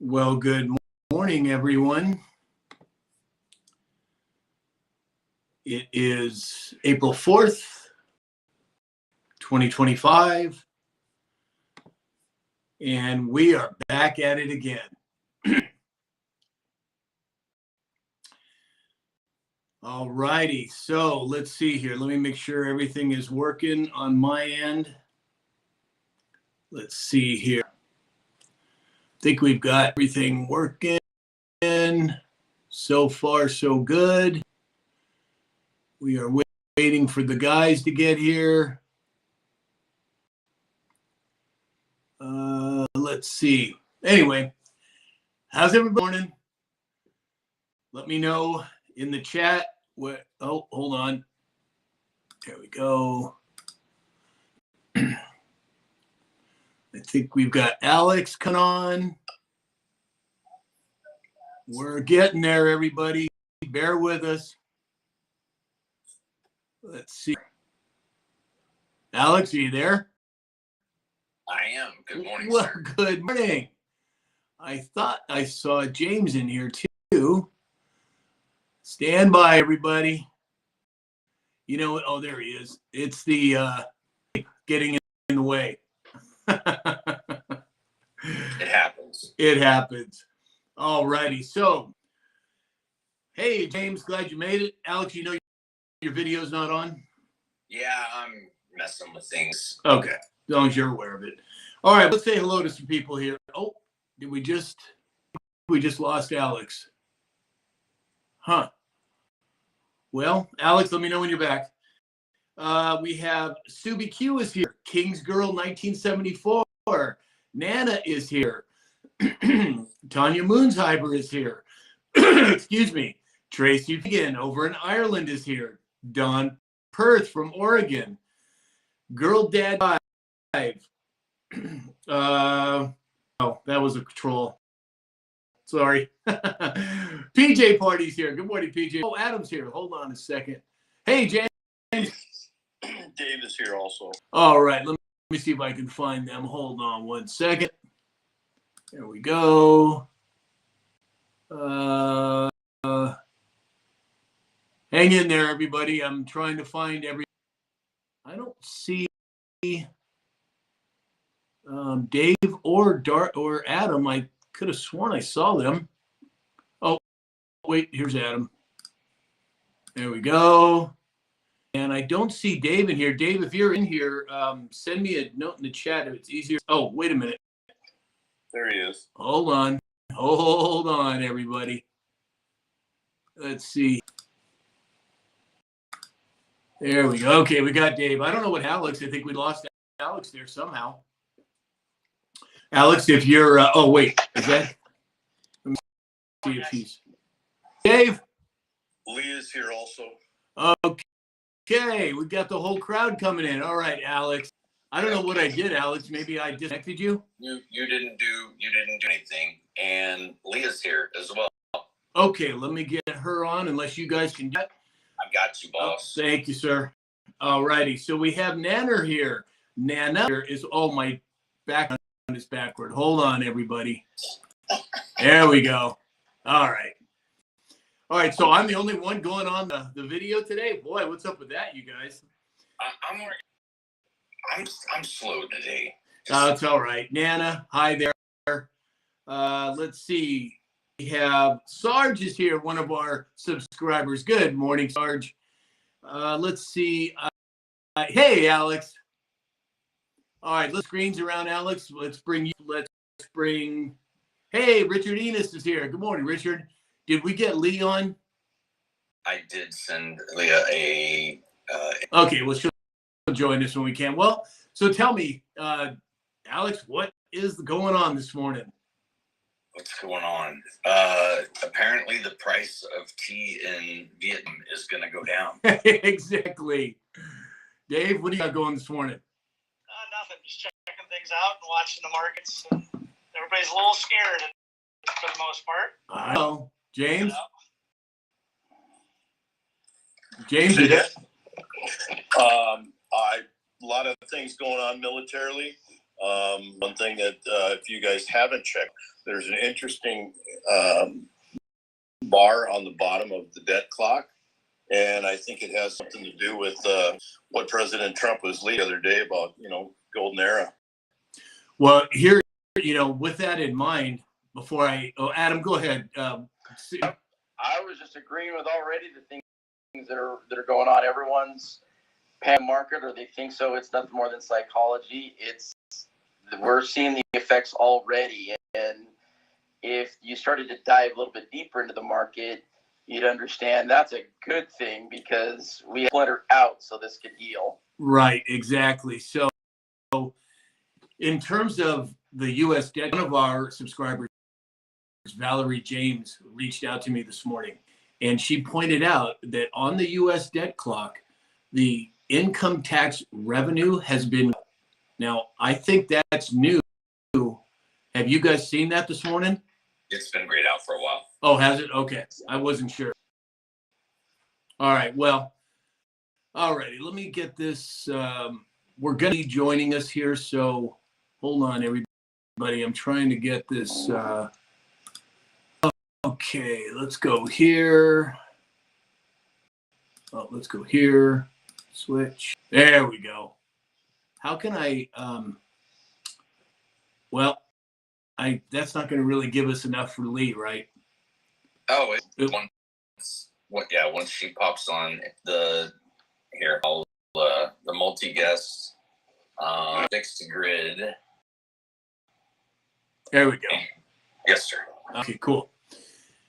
Well, good morning, everyone. It is April 4th, 2025, and we are back at it again. All righty, so let's see here. Let me make sure everything is working on my end. Let's see here. I think we've got everything working. So far, so good. We are waiting for the guys to get here. Let's see. Anyway, how's everybody morning? Let me know in the chat. Oh, hold on. There we go. I think we've got Alex coming on. We're getting there, everybody. Bear with us. Let's see. Alex, are you there? I am. Good morning, well, sir. Good morning. I thought I saw James in here too. Stand by, everybody. You know what? Oh, there he is. It's the getting in the way. It happens. It happens. All righty. So, hey, James, glad you made it. Alex, you know your video's not on? Yeah, I'm messing with things. Okay, as long as you're aware of it. All right, let's say hello to some people here. Oh, did we just lost Alex? Huh. Well, Alex, let me know when you're back. We have Subi Q is here. King's Girl 1974. Nana is here. Tanya Moonsheiber is here. Excuse me. Tracy Fagan over in Ireland is here. Don Perth from Oregon. Girl Dad 5. Oh, that was a troll. Sorry. PJ Party's here. Good morning, PJ. Oh, Adam's here. Hold on a second. Hey, James. Dave is here also. All right. Let me see if I can find them. Hold on one second. There we go. Hang in there, everybody. I'm trying to find I don't see Dave or Adam. I could have sworn I saw them. Oh, wait, here's Adam. There we go. And I don't see Dave in here. Dave, if you're in here, send me a note in the chat if it's easier. Oh, wait a minute. There he is. Hold on. Hold on, everybody. Let's see. There we go. Okay, we got Dave. I don't know what Alex. I think we lost Alex there somehow. Alex, if you're oh wait, is that? Let me see if he's Dave. Leah's here also. Okay, we got the whole crowd coming in. All right, Alex. I don't know what I did, Alex. Maybe I disconnected you. You didn't do anything, and Leah's here as well. Okay, let me get her on. Unless you guys can do that. I got you, boss. Oh, thank you, sir. All righty. So we have Nana here. Nana here is my background is backward. Hold on, everybody. There we go. All right. All right. So I'm the only one going on the video today. Boy, what's up with that, you guys? I'm slow today. It's all right. Nana, hi there. Let's see. We have Sarge is here, one of our subscribers. Good morning, Sarge. Let's see. Hey, Alex. All right, let's screens around, Alex. Let's bring. Hey, Richard Enos is here. Good morning, Richard. Did we get Lee on? I did send Leah a. Okay, well, she'll join us when we can. Well, so tell me, Alex, what is going on this morning? What's going on? Apparently, the price of tea in Vietnam is going to go down. Exactly. Dave, what do you got going this morning? Nothing. Just checking things out and watching the markets. Everybody's a little scared for the most part. I know. James? Yeah. James, A lot of things going on militarily. One thing that if you guys haven't checked, there's an interesting bar on the bottom of the debt clock. And I think it has something to do with what President Trump was leading the other day about, golden era. Well, here, with that in mind, before Adam, go ahead. I was just agreeing with already the things that are going on. Everyone's paying market, or they think so. It's nothing more than psychology. We're seeing the effects already, and if you started to dive a little bit deeper into the market, you'd understand that's a good thing because we splintered out so this could heal. Right, exactly. So in terms of the U.S. debt, one of our subscribers, Valerie James, reached out to me this morning, and she pointed out that on the U.S. debt clock, the income tax revenue has been. Now, I think that's new. Have you guys seen that this morning? It's been grayed out for a while. Oh, has it? Okay. I wasn't sure. All right. Well, all righty. Let me get this. We're going to be joining us here. So hold on, everybody. I'm trying to get this. Okay. Let's go here. Oh, let's go here. Switch. There we go. How can I, that's not going to really give us enough for Lee, right? Oh, once she pops on the multi-guest, fixed grid. There we go. Yes, sir. Okay, cool.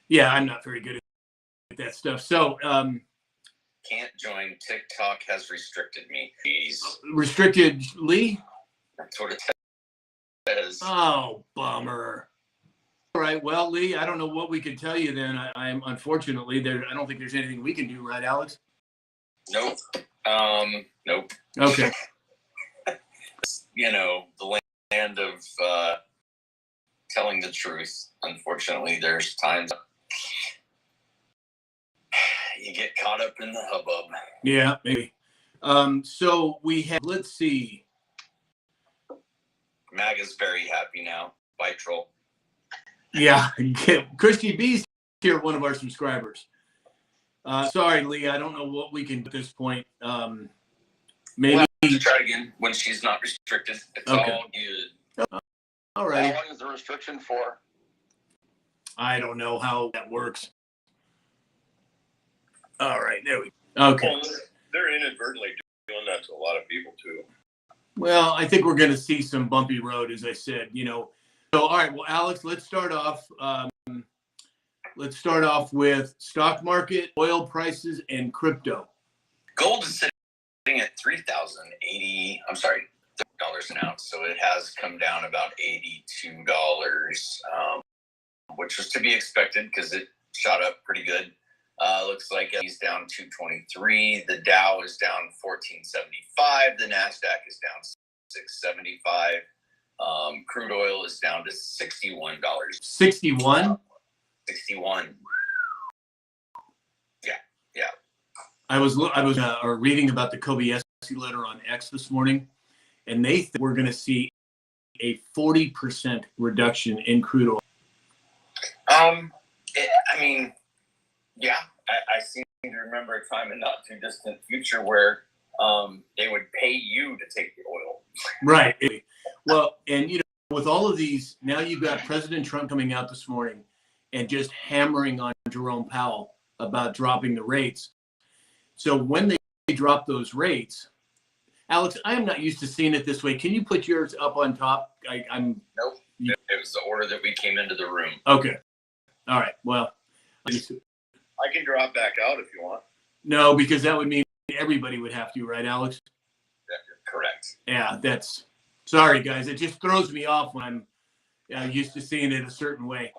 Yeah, I'm not very good at that stuff. So, can't join. TikTok has restricted me. Please. Restricted Lee? That's what it says. Oh, bummer. All right. Well, Lee, I don't know what we can tell you then. I'm unfortunately there. I don't think there's anything we can do, right, Alex? Nope. Nope. Okay. The land of telling the truth. Unfortunately, there's times you get caught up in the hubbub. Yeah, maybe. So we have. Let's see. MAGA's very happy now. Bye, troll. Yeah, Christy B's here, one of our subscribers. Sorry, Lee, I don't know what we can do at this point. Maybe try again when she's not restricted. It's okay. All good. All right. How long is the restriction for? I don't know how that works. All right, there we go. Okay. Well, they're inadvertently doing that to a lot of people too. Well, I think we're going to see some bumpy road, as I said. So, all right. Well, Alex, let's start off. Let's start off with stock market, oil prices, and crypto. Gold is sitting at $3,080. I'm sorry, $30 an ounce. So it has come down about $82, which was to be expected because it shot up pretty good. Looks like he's down 223. The Dow is down 1475. The Nasdaq is down 675. Crude oil is down to $61. 61? 61. Yeah. I was reading about the Kobayashi letter on X this morning, and they think we're going to see a 40% reduction in crude oil. I seem to remember a time in not too distant future where they would pay you to take the oil. Right. Well, and with all of these, now you've got President Trump coming out this morning and just hammering on Jerome Powell about dropping the rates. So when they drop those rates, Alex, I am not used to seeing it this way. Can you put yours up on top? Nope. It was the order that we came into the room. Okay. All right. Well, I can drop back out if you want. No, because that would mean everybody would have to, right, Alex? Correct. Yeah, sorry, guys. It just throws me off when I'm used to seeing it a certain way.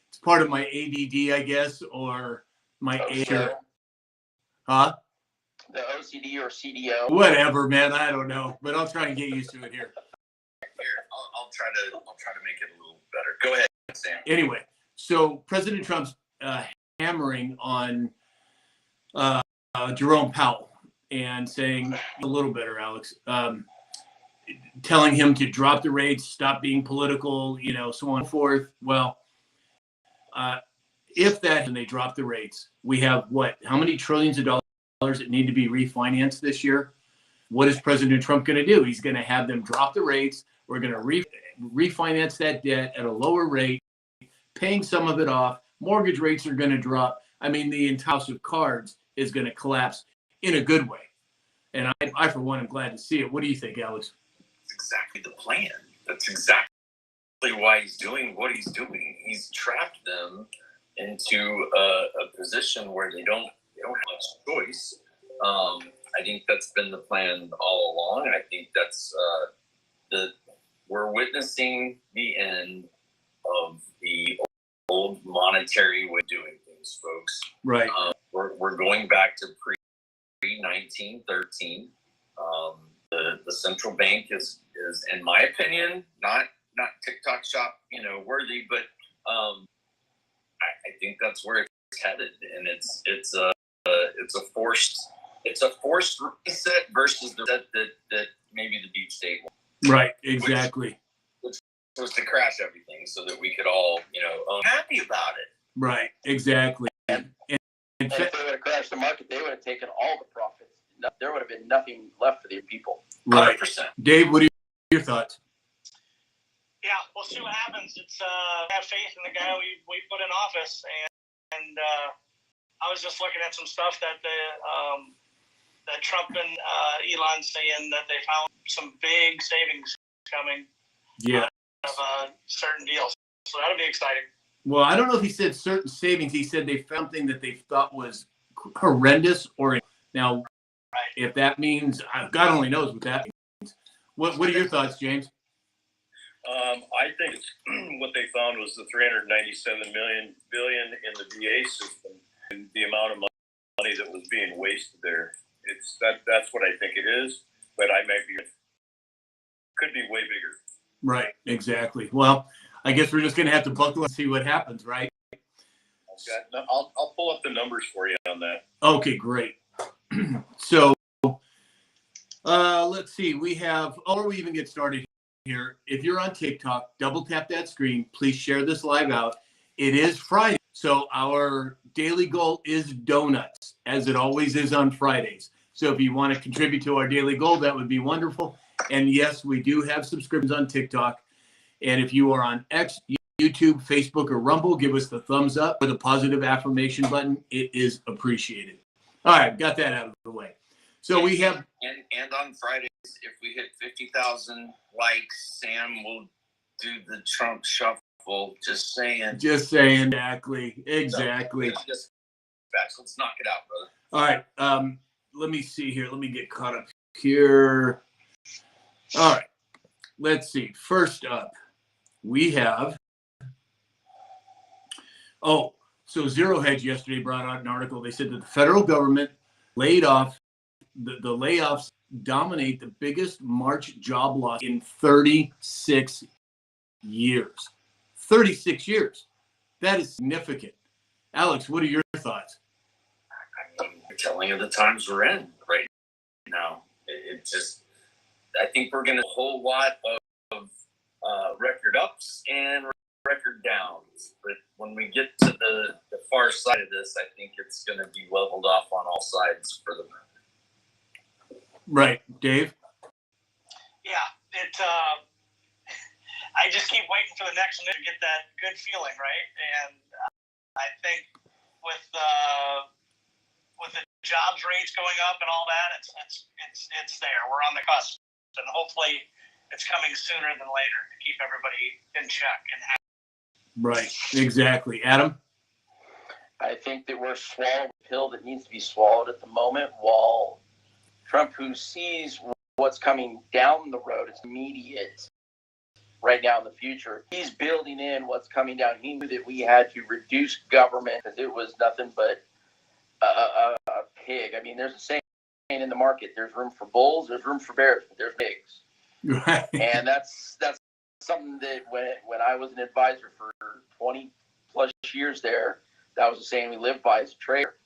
It's part of my ADD, I guess, or my age. Huh? The OCD or CDO? Whatever, man. I don't know, but I'll try and get used to it here. Here, I'll try to make it a little better. Go ahead, Sam. Anyway, so President Trump's hammering on Jerome Powell and saying a little better, Alex. telling him to drop the rates, stop being political, so on and forth. Well, if that and they drop the rates, we have how many trillions of dollars that need to be refinanced this year? What is President Trump going to do? He's going to have them drop the rates. We're going to refinance that debt at a lower rate, paying some of it off. Mortgage rates are going to drop. I mean, the entire house of cards is going to collapse in a good way. And I, for one, am glad to see it. What do you think, Alex? That's exactly the plan. That's exactly why he's doing what he's doing. He's trapped them into a position where they don't have much choice. I think that's been the plan all along. I think that's we're witnessing the end of the old monetary way of doing things, folks. Right. We're going back to pre-1913. The central bank is, in my opinion, not TikTok shop worthy, but I think that's where it's headed, and it's a forced reset versus the reset that maybe the deep state wants. Right. Exactly. Which was to crash everything so that we could all happy about it. Right. Exactly. And if they would have crashed the market, they would have taken all the profits. There would have been nothing left for the people. Right. 100%. Dave, what are your thoughts? Yeah, we'll see what happens. It's have faith in the guy we put in office, and I was just looking at some stuff that that Trump and Elon saying that they found some big savings coming. Yeah. Of certain deals, so that'll be exciting. Well, I don't know if he said certain savings. He said they found something that they thought was horrendous. Now, if that means, God only knows what that means. What are your thoughts, James? I think what they found was the $397 billion in the VA system and the amount of money that was being wasted there. That's what I think it is, but could be way bigger. Right, exactly. Well, I guess we're just going to have to buckle and see what happens, right? Okay. I'll pull up the numbers for you on that. Okay, great. So, let's see. We have, before we even get started here, if you're on TikTok, double tap that screen. Please share this live out. It is Friday, so our daily goal is donuts, as it always is on Fridays. So if you want to contribute to our daily goal, that would be wonderful. And yes, we do have subscriptions on TikTok. And if you are on X, YouTube, Facebook, or Rumble, give us the thumbs up with a positive affirmation button. It is appreciated. All right, got that out of the way. So we have, and on Fridays, if we hit 50,000 likes, Sam will do the Trump shuffle. Just saying. Exactly. Let's knock it out, brother. All right. Let me see here. Let me get caught up here. All right. Let's see. First up, we have. So Zero Hedge yesterday brought out an article. They said that the federal government laid off. The layoffs dominate the biggest March job loss in 36 years. 36 years. That is significant. Alex, what are your thoughts? I'm telling you the times we're in right now. I think we're going to a whole lot of record ups and record downs. But when we get to the far side of this, I think it's going to be leveled off on all sides for the moment. Right. Dave? Yeah, I just keep waiting for the next one to get that good feeling, right? And I think with the jobs rates going up and all that, it's there. We're on the cusp, and hopefully it's coming sooner than later to keep everybody in check and happy. Right. Exactly. Adam? I think that we're swallowing a pill that needs to be swallowed at the moment, while Trump, who sees what's coming down the road, it's immediate right now in the future. He's building in what's coming down. He knew that we had to reduce government because it was nothing but a pig. I mean, there's a saying in the market, there's room for bulls, there's room for bears, but there's pigs. Right. And that's something that when I was an advisor for 20 plus years there, that was the saying we lived by as a trader.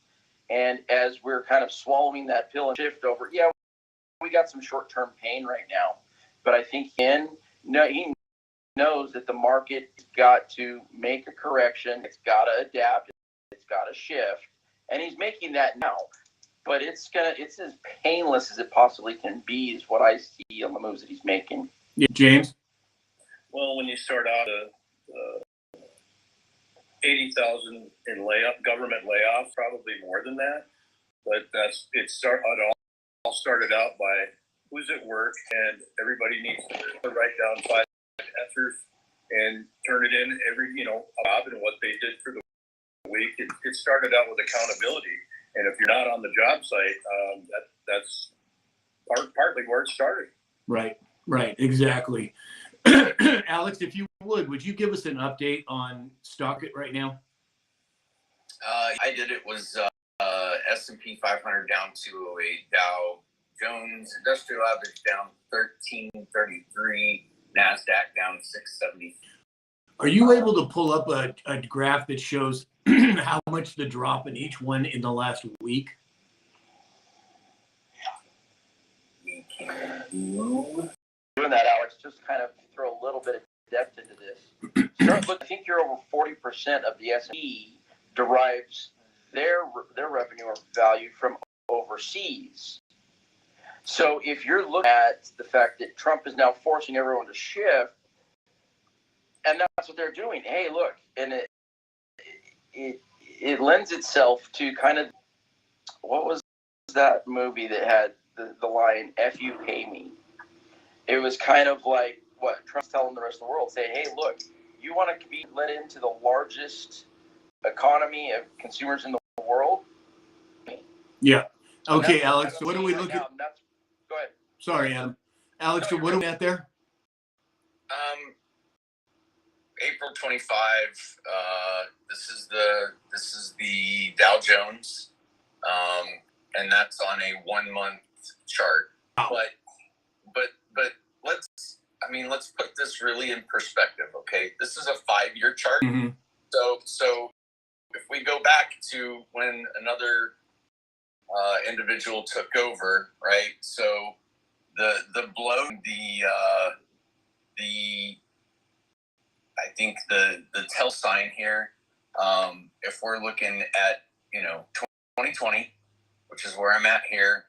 And as we're kind of swallowing that pill and shift over, yeah, we got some short-term pain right now, but I think he knows that the market's got to make a correction. It's got to adapt. It's got to shift, and he's making that now. But it's as painless as it possibly can be, is what I see on the moves that he's making. Yeah, James. Well, when you start out 80,000 in government layoffs, probably more than that. But it all started out by who's at work, and everybody needs to write down 5 answers and turn it in every job and what they did for the week. It started out with accountability, and if you're not on the job site, that's partly where it started. Right, exactly. Alex, if you would you give us an update on Stockit right now? I did. It was S&P 500 down 208, Dow Jones Industrial Average down 1333, NASDAQ down 670. Are you able to pull up a graph that shows how much the drop in each one in the last week? We can do. Doing that, Alex, just kind of throw a little bit of depth into this. I think you're over 40% of the S&P derives their revenue or value from overseas. So if you're looking at the fact that Trump is now forcing everyone to shift, and that's what they're doing. Hey, look, and it lends itself to kind of, what was that movie that had the line, F you pay me? It was kind of like what Trump's telling the rest of the world, saying, hey, look, you want to be let into the largest economy of consumers in the world? Yeah. Okay, Alex, so what do we look at? Go ahead. Sorry, Adam. Alex, so what are we at there? April 25. This is the Dow Jones, and that's on a 1 month chart. Wow. But let's put this really in perspective. Okay, this is a 5-year chart. Mm-hmm. So if we go back to when another individual took over, right? So the blow, I think the tell sign here, if we're looking at 2020, which is where I'm at here,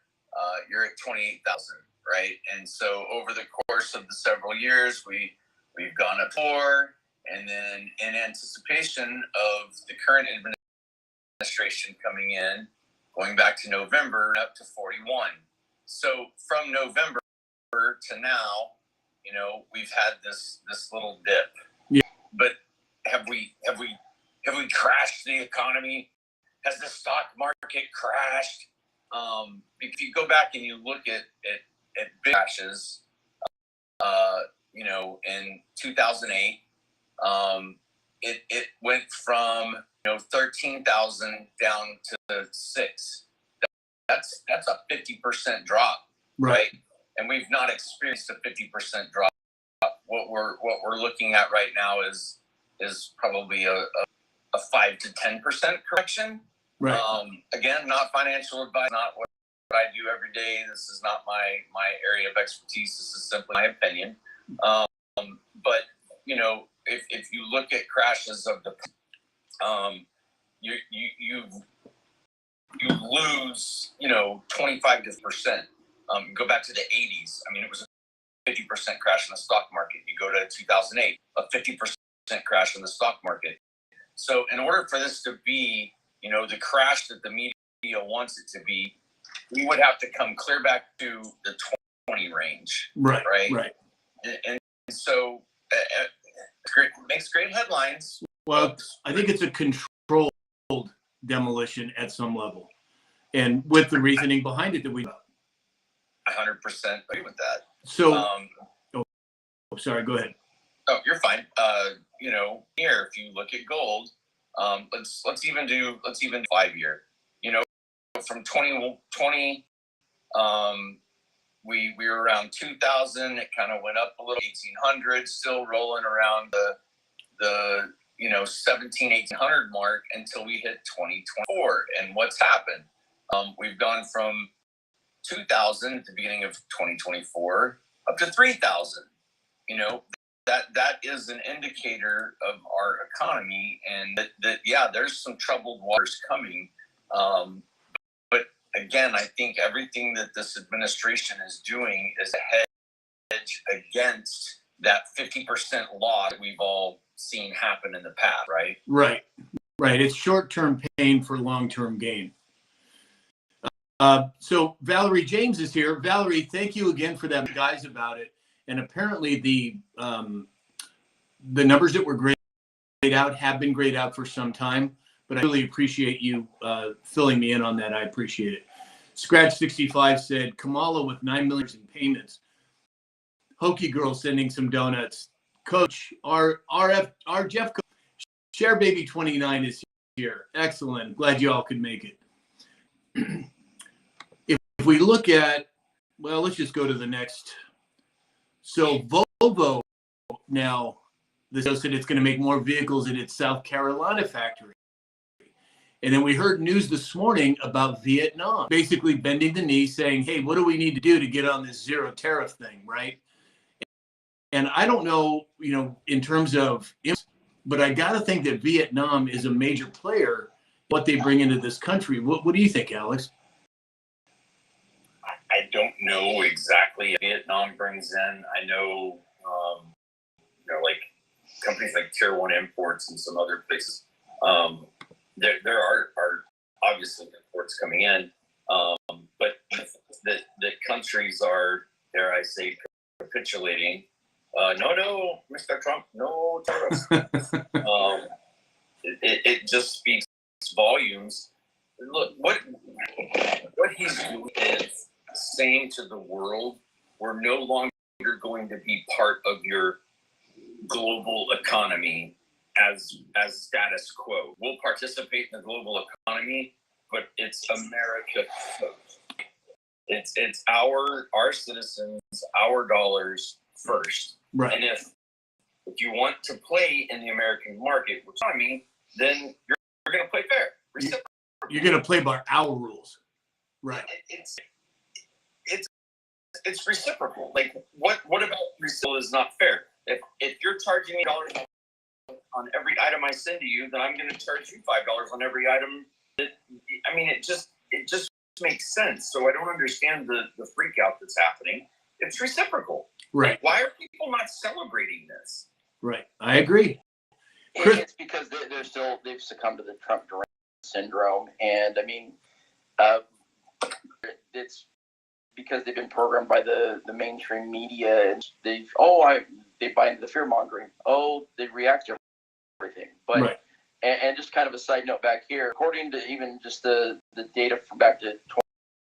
you're at 28,000, right? And so over the course of the several years, we've gone up 4, and then in anticipation of the current administration coming in, going back to November, up to 41. So from November to now, we've had this little dip. Yeah. But have we crashed the economy? Has the stock market crashed? If you go back and you look at big crashes, in 2008, it went from 13,000 down to 6. That's a 50% drop, right? And we've not experienced a 50% drop. What we're looking at right now is probably a 5 to 10% correction. Right. Again, not financial advice, not what I do every day. This is not my area of expertise. This is simply my opinion. But if you look at crashes of the, you lose 25%. Go back to the 80s. I mean, it was a 50% crash in the stock market. You go to 2008, a 50% crash in the stock market. So in order for this to be, the crash that the media wants it to be, we would have to come clear back to the 20 range. Right. And so it makes great headlines. Well, I think it's a controlled demolition at some level, and with the reasoning behind it that we 100% agree with that. So, sorry, go ahead. Oh, you're fine. Here, if you look at gold, let's even do 5-year. From 2020, we were around 2,000. It kind of went up a little, 1,800, still rolling around the 17, 1,800 mark until we hit 2024. And what's happened? We've gone from 2,000 at the beginning of 2024 up to 3,000. You know, that is an indicator of our economy, and that yeah, there's some troubled waters coming. But again, I think everything that this administration is doing is a hedge against that 50% law that we've all seen happen in the past, right? Right. It's short-term pain for long-term gain. So Valerie James is here. Valerie, thank you again for that, guys, about it. And apparently the numbers that were grayed out have been grayed out for some time, but I really appreciate you filling me in on that. I appreciate it. Scratch65 said, Kamala with $9 million in payments. Hokey Girl sending some donuts. Coach, our Jeff, Share Baby 29 is here. Excellent. Glad you all could make it. If we look at, well, let's just go to the next. So Volvo now, this said it's going to make more vehicles in its South Carolina factory. And then we heard news this morning about Vietnam, basically bending the knee saying, hey, what do we need to do to get on this zero tariff thing, right? And I don't know, in terms of, but I got to think that Vietnam is a major player, what they bring into this country. What do you think, Alex? I don't know exactly what Vietnam brings in. I know, like companies like Tier 1 Imports and some other places. There are obviously imports coming in, but the countries are, dare I say, capitulating. No, Mr. Trump, no tariffs. It just speaks volumes. Look, what he's doing is saying to the world, we're no longer going to be part of your global economy as status quo. We'll participate in the global economy, but it's America first. It's our citizens, our dollars first. Right. And if you want to play in the American market economy, then you're going to play fair. You're going to play by our rules. Right. It's reciprocal. Like what about reciprocal is not fair? If you're charging me dollars on every item I send to you, then I'm going to charge you $5 on every item. It just makes sense. So I don't understand the freak out that's happening. It's reciprocal. Right. Why are people not celebrating this? Right. I agree. Chris? It's because they've succumbed to the Trump Durant syndrome, and it's because they've been programmed by the mainstream media, and they buy into the fear mongering. They react to everything. But right. and just kind of a side note back here, according to even just the data from back to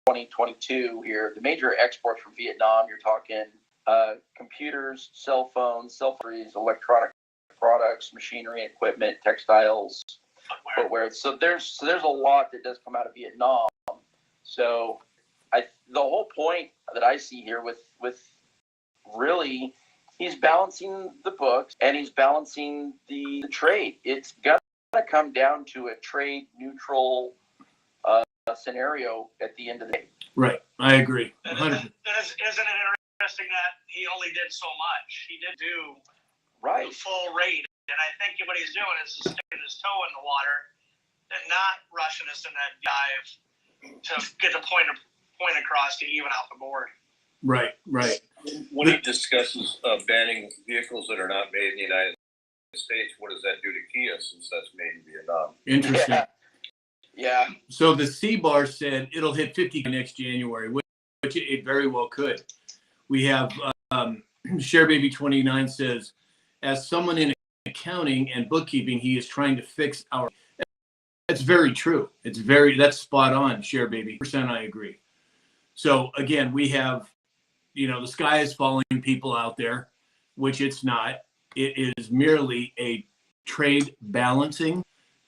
2022 here, the major exports from Vietnam, you're talking computers, cell phones, electronic products, machinery, equipment, textiles, footwear. So there's a lot that does come out of Vietnam. So the whole point that I see here with really, he's balancing the books and he's balancing the trade. It's got to come down to a trade neutral scenario at the end of the day. Right. I agree. 100%. Isn't it interesting that he only did so much? He did do the full rate. And I think what he's doing is sticking his toe in the water and not rushing us in that dive to get the point across to even out the board. Right. When he discusses banning vehicles that are not made in the United States, what does that do to Kia since that's made in Vietnam? Interesting. Yeah. So the C-Bar said it'll hit 50 next January, which it very well could. We have Share Baby 29 says, as someone in accounting and bookkeeping, he is trying to fix our. That's very true. That's spot on, Share Baby. % I agree. So again, we have, the sky is falling people out there, which it's not. It is merely a trade balancing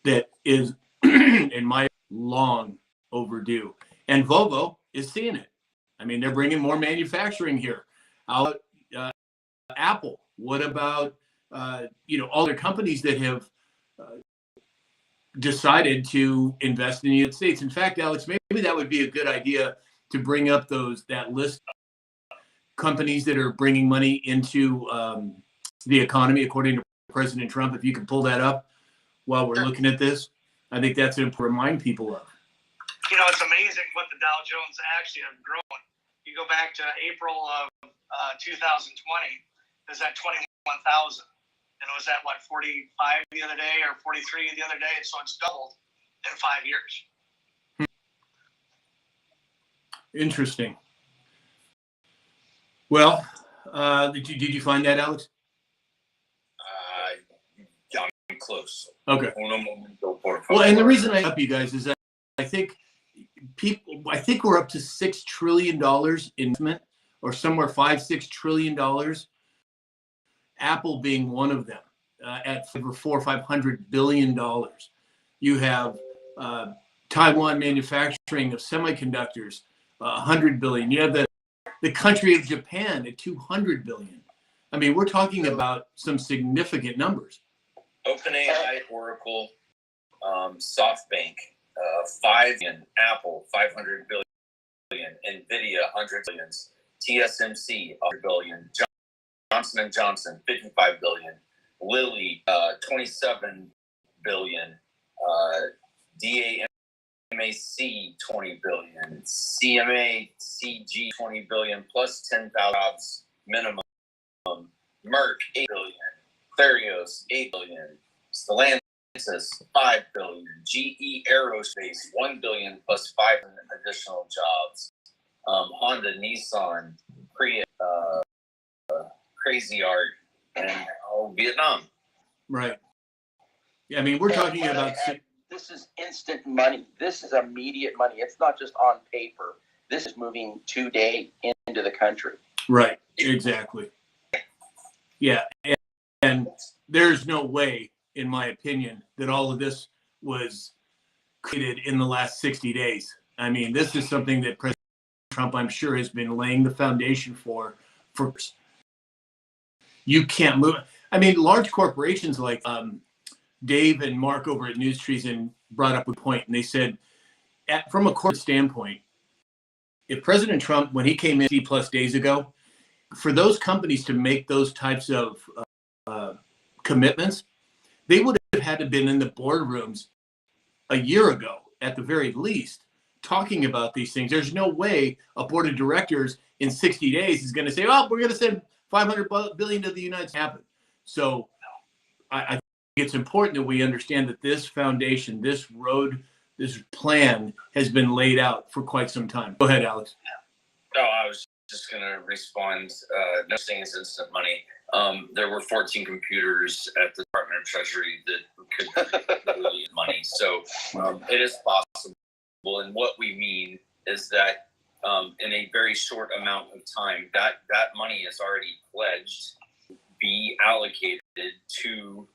that is, in my long overdue. And Volvo is seeing it. They're bringing more manufacturing here. Apple. What about all the companies that have decided to invest in the United States? In fact, Alex, maybe that would be a good idea to bring up that list. companies that are bringing money into the economy, according to President Trump. If you could pull that up while we're looking at this, I think that's important to remind people of. You know, it's amazing what the Dow Jones actually have grown. You go back to April of 2020, it was at 21,000. And it was at, what, 45 the other day or 43 the other day? So it's doubled in 5 years. Interesting. Well, did you find that, Alex? Yeah, I'm close. Okay. Un momento, por favor. Well, and the reason I help you guys is that I think we're up to $6 trillion investment, or somewhere $5-6 trillion. Apple being one of them, at over $400 or $500 billion. You have Taiwan manufacturing of semiconductors, $100 billion. You have the country of Japan at $200 billion. I mean, we're talking about some significant numbers. OpenAI, Oracle, SoftBank, 5 billion, Apple, 500 billion, NVIDIA, 100 billions, TSMC, 100 billion, Johnson & Johnson, 55 billion, Lilly, 27 billion, DAMAC, 20 billion, CMACG, 20 billion, plus 10,000 jobs minimum, Merck, 8 billion, Clarios, 8 billion, Stellantis, 5 billion, GE Aerospace, 1 billion plus 5 additional jobs, Honda, Nissan, Korea, Crazy Art, and Vietnam. Right. Yeah, I mean, we're talking about. This is instant money. This is immediate money. It's not just on paper. This is moving today into the country. Right. Exactly. Yeah, and there's no way, in my opinion, that all of this was created in the last 60 days. I mean, this is something that President Trump, I'm sure, has been laying the foundation for. You can't move. I mean, large corporations like Dave and Mark over at News Treason brought up a point, and they said, from a corporate standpoint, if President Trump, when he came in 60+ days ago, for those companies to make those types of commitments, they would have had to been in the boardrooms a year ago, at the very least, talking about these things. There's no way a board of directors in 60 days is going to say, "Oh, we're going to send $500 billion to the United States." Happen. So I think it's important that we understand that this foundation, this road, this plan has been laid out for quite some time. Go ahead, Alex. No, I was just going to respond. No thing is instant money. There were 14 computers at the Department of Treasury that could really money. So it is possible. And what we mean is that in a very short amount of time, that money is already pledged to be allocated to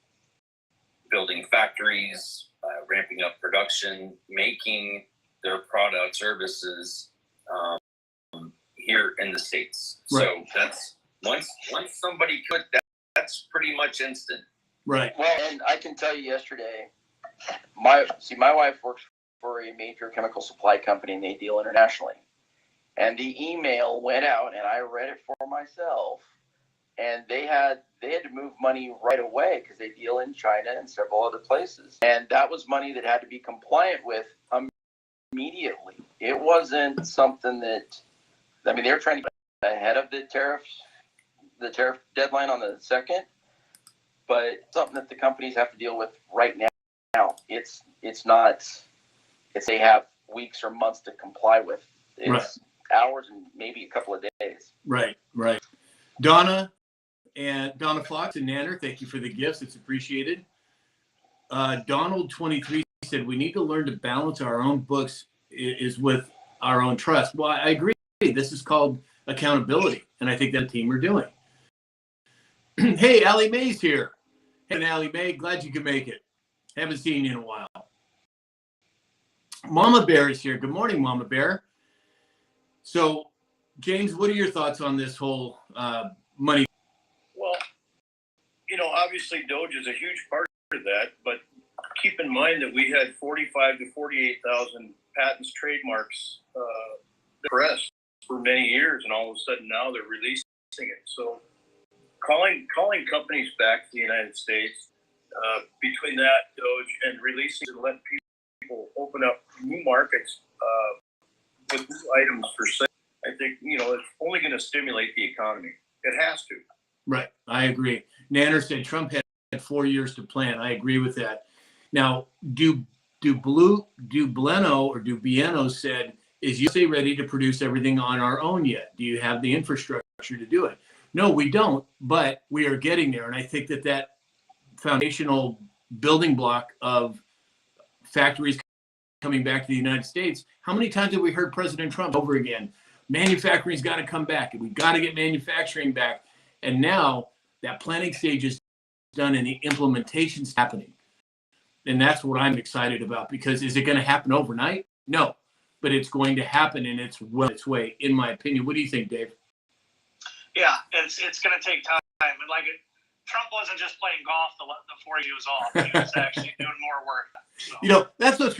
building factories, ramping up production, making their products, services here in the States. Right. So that's once somebody put that, that's pretty much instant. Right. Well, and I can tell you yesterday, my wife works for a major chemical supply company, and they deal internationally. And the email went out, and I read it for myself. And they had to move money right away because they deal in China and several other places. And that was money that had to be compliant with immediately. It wasn't something that, I mean, they were trying to get ahead of the tariff deadline on the 2nd, but something that the companies have to deal with right now. It's not, they have weeks or months to comply with. It's right. Hours and maybe a couple of days. Right. Donna Fox and Nanner, thank you for the gifts. It's appreciated. Donald 23 said, we need to learn to balance our own books is with our own trust. Well, I agree. This is called accountability, and I think that team are doing. Hey, Allie Mae's here. Hey, Allie Mae, glad you could make it. Haven't seen you in a while. Mama Bear is here. Good morning, Mama Bear. So, James, what are your thoughts on this whole money? Well, obviously Doge is a huge part of that, but keep in mind that we had 45,000 to 48,000 patents, trademarks pressed for many years, and all of a sudden now they're releasing it. So calling companies back to the United States, between that, Doge, and releasing to let people open up new markets with new items for sale, I think, it's only going to stimulate the economy. It has to. Right. I agree. Nanner said Trump had 4 years to plan. I agree with that. Now, do Bieno said, is USA ready to produce everything on our own yet? Do you have the infrastructure to do it? No, we don't, but we are getting there. And I think that foundational building block of factories coming back to the United States, how many times have we heard President Trump over again? Manufacturing's got to come back, and we've got to get manufacturing back. And now that planning stage is done and the implementation's happening. And that's what I'm excited about, because is it going to happen overnight? No, but it's going to happen, and it's well its way, in my opinion. What do you think, Dave? Yeah, it's going to take time. And Trump wasn't just playing golf the 4 years off. He was actually doing more work. So. That's what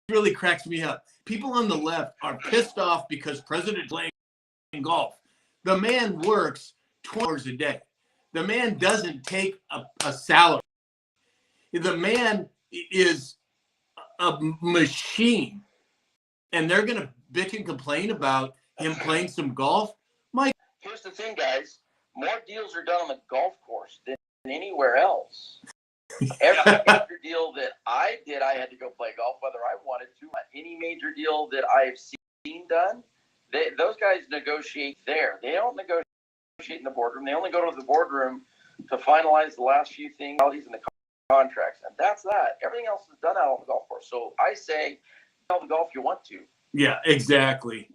really cracks me up. People on the left are pissed off because President's playing golf. The man works 20 hours a day. The man doesn't take a salary. The man is a machine, and they're going to bitch and complain about him playing some golf. Here's the thing, guys. More deals are done on the golf course than anywhere else. Every major deal that I did, I had to go play golf, whether I wanted to. Any major deal that I've seen done, those guys negotiate there. They don't negotiate in the boardroom. They only go to the boardroom to finalize the last few things in the contracts, and that's that. Everything else is done out on the golf course. So I say, tell the golf you want to. Yeah, exactly.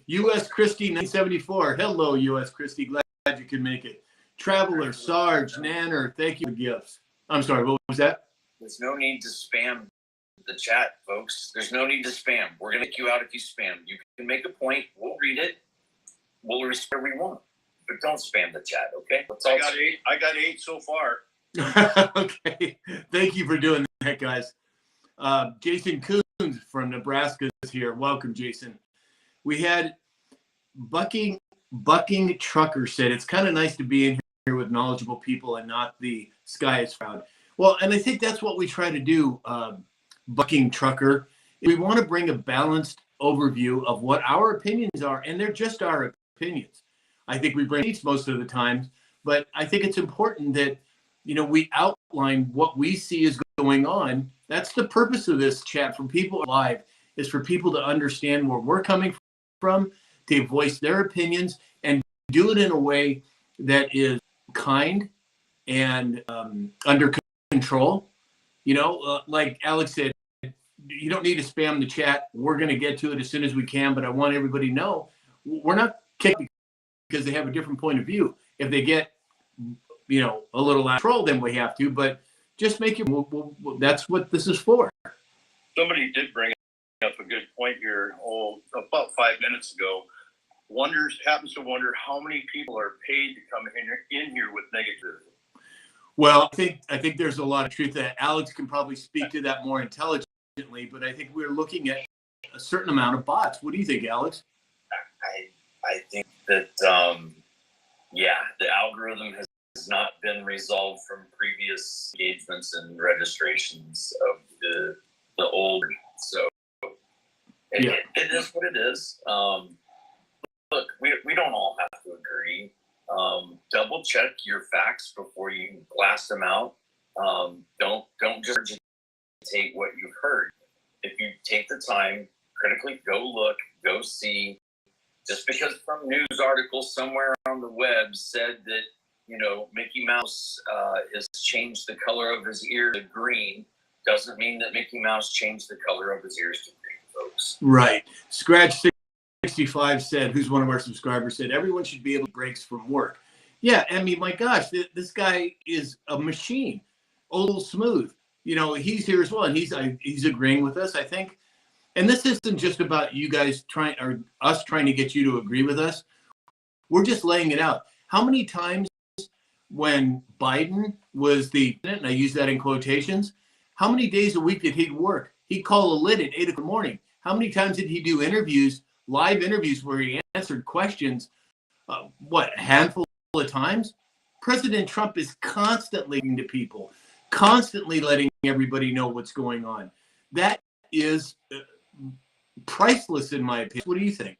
U.S. Christie 974. Hello, U.S. Christie. Glad you could make it. Traveler, Sarge, Nanner, thank you for the gifts. I'm sorry, what was that? There's no need to spam the chat, folks. There's no need to spam. We're going to kick you out if you spam. You can make a point. We'll read it. We'll respond whatever we want. But don't spam the chat, okay? I got eight so far. Okay. Thank you for doing that, guys. Jason Coons from Nebraska is here. Welcome, Jason. We had Bucking Trucker said, it's kind of nice to be in here with knowledgeable people and not the sky is proud. Well, and I think that's what we try to do, Bucking Trucker. We want to bring a balanced overview of what our opinions are, and they're just our opinions. I think we bring each most of the time, but I think it's important that, we outline what we see is going on. That's the purpose of this chat for people live, is for people to understand where we're coming from, to voice their opinions, and do it in a way that is kind and under control. Like Alex said, you don't need to spam the chat. We're going to get to it as soon as we can, but I want everybody to know we're not kicking because they have a different point of view. If they get, a little out of control, then we have to, but just make it, that's what this is for. Somebody did bring up a good point here, about 5 minutes ago. Happens to wonder how many people are paid to come in here with negativity. Well, I think there's a lot of truth that Alex can probably speak to that more intelligently, but I think we're looking at a certain amount of bots. What do you think, Alex? I think that the algorithm has not been resolved from previous engagements and registrations of the old. So it is what it is. Look, we don't all have to agree. Double check your facts before you blast them out. Don't just take what you've heard. If you take the time, critically go look, go see. Just because some news article somewhere on the web said that, Mickey Mouse has changed the color of his ear to green, doesn't mean that Mickey Mouse changed the color of his ears to green, folks. Right. Scratch 65 said, who's one of our subscribers, said everyone should be able to breaks from work. Yeah, I mean, my gosh, this guy is a machine. Old Smooth, he's here as well, and he's agreeing with us, I think. And this isn't just about you guys us trying to get you to agree with us. We're just laying it out. How many times when Biden was and I use that in quotations, how many days a week did he work? He'd call a lid at 8 o'clock in the morning. How many times did he do live interviews where he answered questions, a handful of times. President Trump is constantly to people, constantly letting everybody know what's going on. That is priceless, in my opinion. What do you think?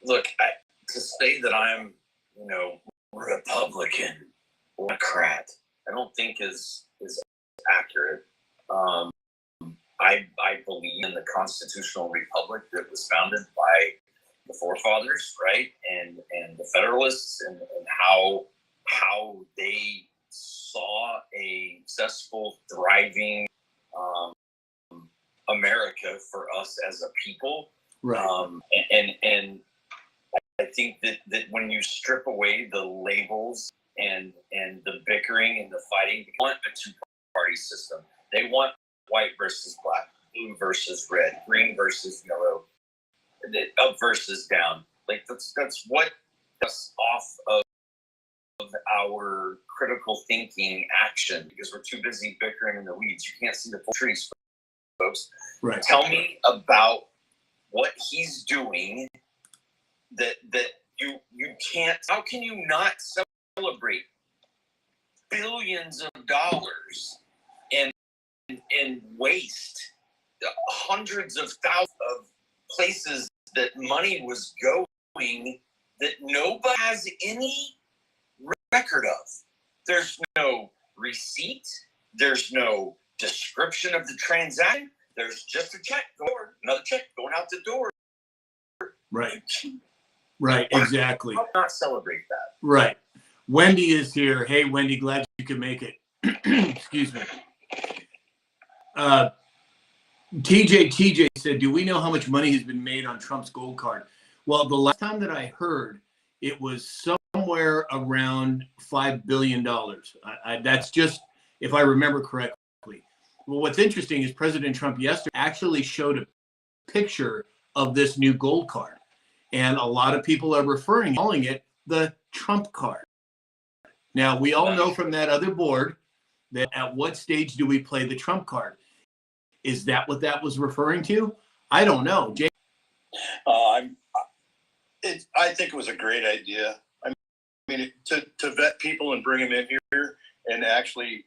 To say that I'm, Republican or Democrat, I don't think is accurate. I believe in the constitutional republic that was founded by the forefathers, right, and the Federalists, and how they saw a successful, thriving America for us as a people. Right. And I think that when you strip away the labels and the bickering and the fighting, they want a two-party system. They want white versus black, blue versus red, green versus yellow, up versus down. Like that's what us off of our critical thinking action, because we're too busy bickering in the weeds. You can't see the full trees, folks. Right. Tell me about what he's doing that you can't. How can you not celebrate billions of dollars and waste hundreds of thousands of places that money was going that nobody has any record of? There's no receipt. There's no description of the transaction. There's just a check, another check going out the door. Right. Right. Exactly. How not celebrate that? Right. Wendy is here. Hey, Wendy, glad you could make it. Excuse me. TJ said, do we know how much money has been made on Trump's gold card? Well, the last time that I heard, it was somewhere around $5 billion. That's just, if I remember correctly. Well, what's interesting is President Trump yesterday actually showed a picture of this new gold card. And a lot of people are calling it the Trump card. Now, we all know from that other board that at what stage do we play the Trump card? Is that what that was referring to? I don't know. Jay? I think it was a great idea. I mean, to vet people and bring them in here and actually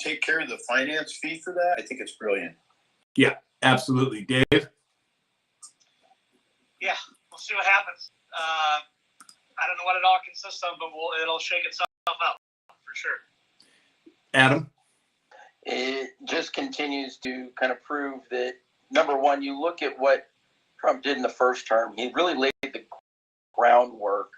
take care of the finance fee for that, I think it's brilliant. Yeah, absolutely. Dave? Yeah, we'll see what happens. I don't know what it all consists of, but it'll shake itself out for sure. Adam? It just continues to kind of prove that, number one, you look at what Trump did in the first term. He really laid the groundwork,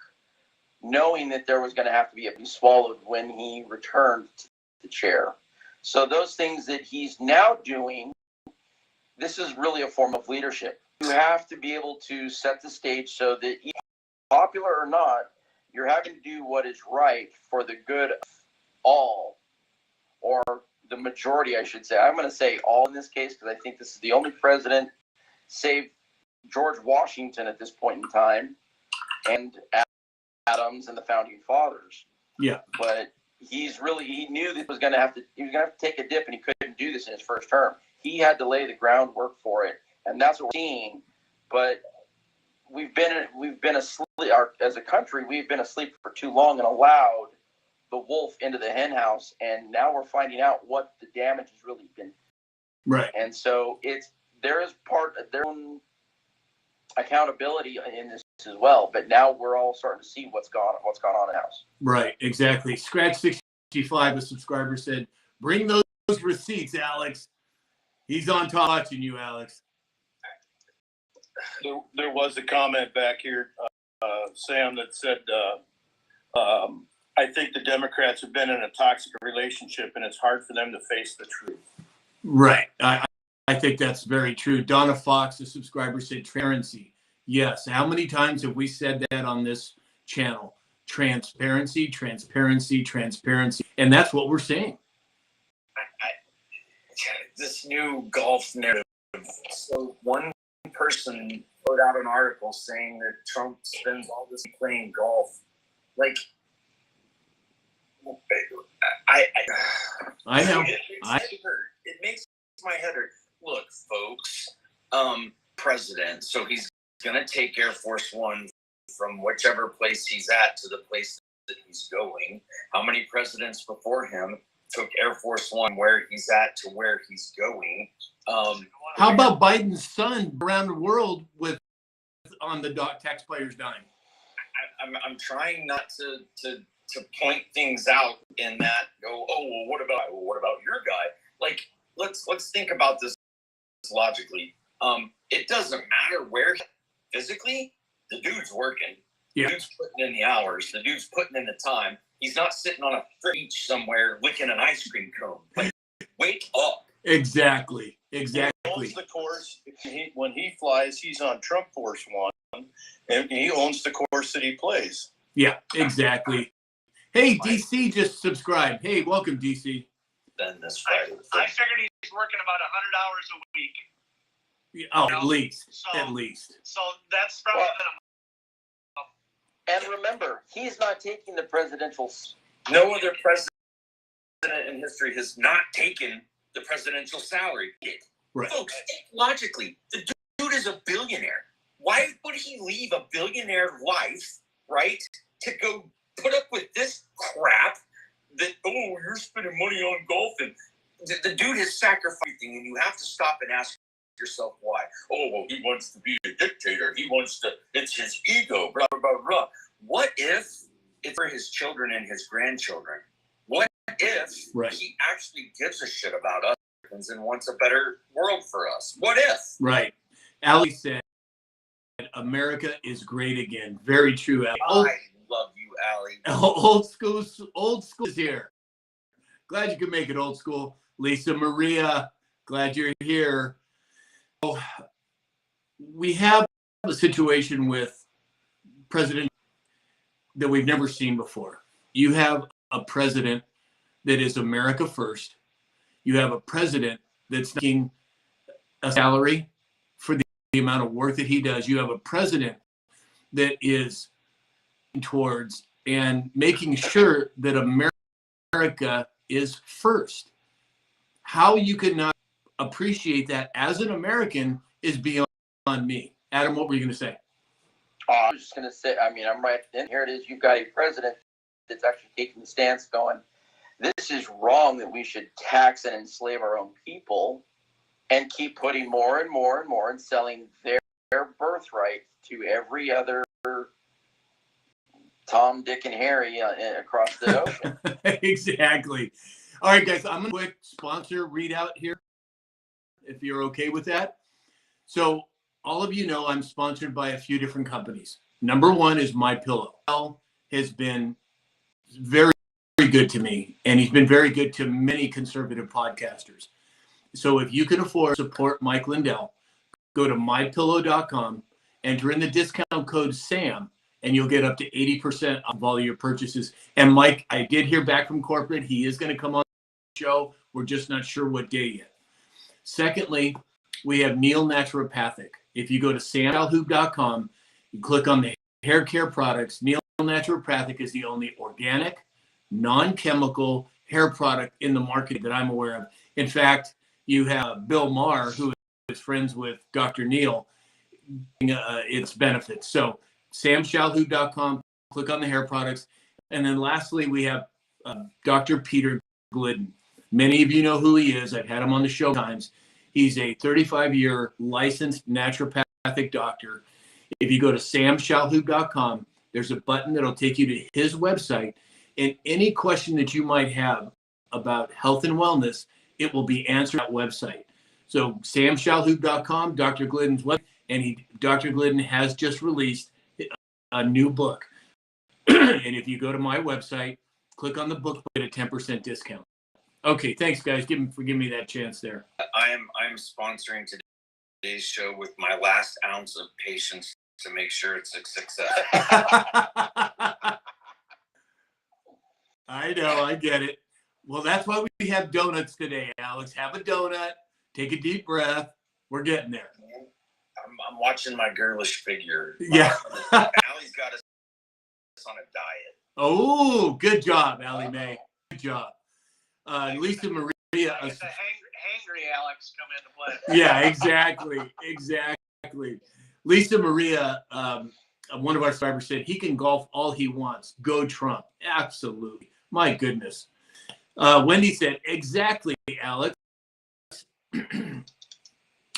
knowing that there was going to have to be swallowed when he returned to the chair. So those things that he's now doing, this is really a form of leadership. You have to be able to set the stage so that, popular or not, you're having to do what is right for the good of all, or the majority, I should say. I'm going to say all in this case because I think this is the only president, save George Washington at this point in time, and Adams and the founding fathers. Yeah. But he knew that he was going to have to take a dip, and he couldn't do this in his first term. He had to lay the groundwork for it, and that's what we're seeing. But we've been asleep as a country. We've been asleep for too long and allowed the wolf into the hen house, and now we're finding out what the damage has really been. Right. And so there is part of their own accountability in this as well. But now we're all starting to see what's gone on in the house. Right. Exactly. Scratch 65, a subscriber said, "Bring those receipts, Alex." He's on top watching you, Alex. There was a comment back here, Sam, that said, I think the Democrats have been in a toxic relationship, and it's hard for them to face the truth. Right. I think that's very true. Donna Fox, a subscriber, said transparency. Yes. How many times have we said that on this channel? Transparency, transparency, transparency. And that's what we're seeing. This new golf narrative. So one person put out an article saying that Trump spends all this playing golf. Like, I know. It makes my head hurt. Look, folks, president. So he's going to take Air Force One from whichever place he's at to the place that he's going. How many presidents before him took Air Force One where he's at to where he's going? How about Biden's son around the world with on the taxpayers' dime? I'm trying not to point things out in that go, oh, well, what about your guy? Like, let's think about this logically. It doesn't matter where physically, the dude's working. Yeah. The dude's putting in the hours. The dude's putting in the time. He's not sitting on a beach somewhere licking an ice cream cone. Like, wake up. Exactly. He Exactly. owns the course. When he flies, he's on Trump Force One, and he owns the course that he plays. Yeah, exactly. Hey, DC just subscribed. Hey, welcome, DC. Then this I Friday. figured he's working about 100 hours a week. Oh, at least. So- At least. So that's probably And remember, he's not taking the presidential. No other president in history has not taken the presidential salary. Right. Folks, logically, the dude is a billionaire. Why would he leave a billionaire life, right, to go put up with this crap that, oh, you're spending money on golf? And the dude has sacrificed everything, and you have to stop and ask yourself why. Oh, well, he wants to be a dictator. He wants to, it's his ego, blah, blah, blah, blah. What if it's for his children and his grandchildren? What if Right. he actually gives a shit about us and wants a better world for us? What if? Right. Ali said, America is great again. Very true, Ali. Oh, I love you, Allie. old school is here. Glad you could make it, old school. Lisa Maria, glad you're here. Oh, we have a situation with President that we've never seen before. You have a president that is America first. You have a president that's making a salary for the amount of work that he does. You have a president that is towards and making sure that America is first. How you can not appreciate that as an American is beyond me. Adam, what were you going to say? I was just going to say, I mean, I'm right in here. It is. You've got a president that's actually taking the stance going, this is wrong that we should tax and enslave our own people and keep putting more and more and more and selling their birthright to every other Tom, Dick, and Harry across the ocean. Exactly. All right, guys, I'm going to quick sponsor readout here, if you're okay with that. So all of you know I'm sponsored by a few different companies. Number one is MyPillow. Al has been very, very good to me, and he's been very good to many conservative podcasters. So if you can afford to support Mike Lindell, go to mypillow.com, enter in the discount code SAM, and you'll get up to 80% off all your purchases. And Mike, I did hear back from corporate. He is going to come on the show. We're just not sure what day yet. Secondly, we have Neil Naturopathic. If you go to samchalhoub.com, you click on the hair care products. Neil Naturopathic is the only organic, non-chemical hair product in the market that I'm aware of. In fact, you have Bill Maher, who is friends with Dr. Neil, its benefits. So samchalhoub.com, click on the hair products. And then lastly, we have Dr. Peter Glidden. Many of you know who he is. I've had him on the show times. He's a 35-year licensed naturopathic doctor. If you go to samchalhoub.com, there's a button that'll take you to his website. And any question that you might have about health and wellness, it will be answered at that website. So samchalhoub.com, Dr. Glidden's website, and Dr. Glidden has just released a new book. And if you go to my website, click on the book, get a 10% discount. Okay, thanks, guys. For giving me that chance there. I am sponsoring today's show with my last ounce of patience to make sure it's a success. I know, I get it. Well, that's why we have donuts today, Alex. Have a donut, take a deep breath. We're getting there. I'm watching my girlish figure. Yeah. Allie's got us on a diet. Oh, good job, Allie Mae. Good job. Lisa Maria. the hangry Alex come into play. Yeah, exactly. Exactly. Lisa Maria, one of our subscribers, said he can golf all he wants. Go Trump. Absolutely. My goodness. Wendy said, exactly, Alex.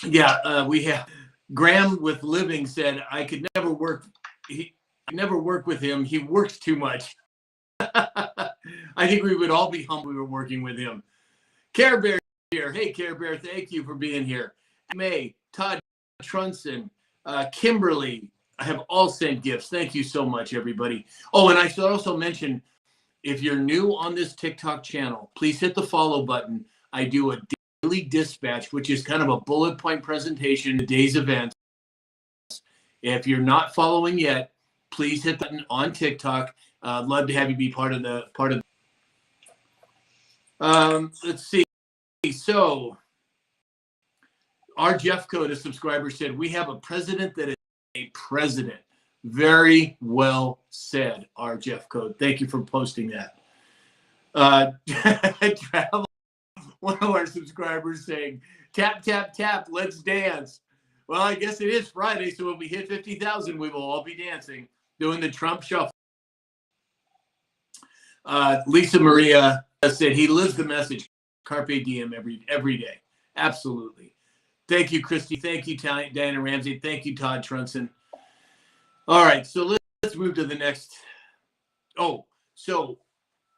Yeah, we have Graham with Living said, I could never work. He never work with him. He works too much. I think we would all be humbled if we were working with him. Care Bear here. Hey, Care Bear, thank you for being here. May, Todd Trunson, Kimberly, I have all sent gifts. Thank you so much, everybody. Oh, and I should also mention, if you're new on this TikTok channel, please hit the follow button. I do a daily dispatch, which is kind of a bullet point presentation of the day's events. If you're not following yet, please hit the button on TikTok. Love to have you be part of the let's see. So our Jeff Code, a subscriber, said, we have a president that is a president. Very well said, our Jeff Code. Thank you for posting that. Travel, one of our subscribers saying, tap, tap, tap, let's dance. Well, I guess it is Friday, so when we hit 50,000, we will all be dancing, doing the Trump shuffle. Lisa Maria said he lives the message. Carpe diem every day. Absolutely. Thank you, Christy. Thank you, Diana Ramsey. Thank you, Todd Trunson. All right, so let's move to the next. Oh, so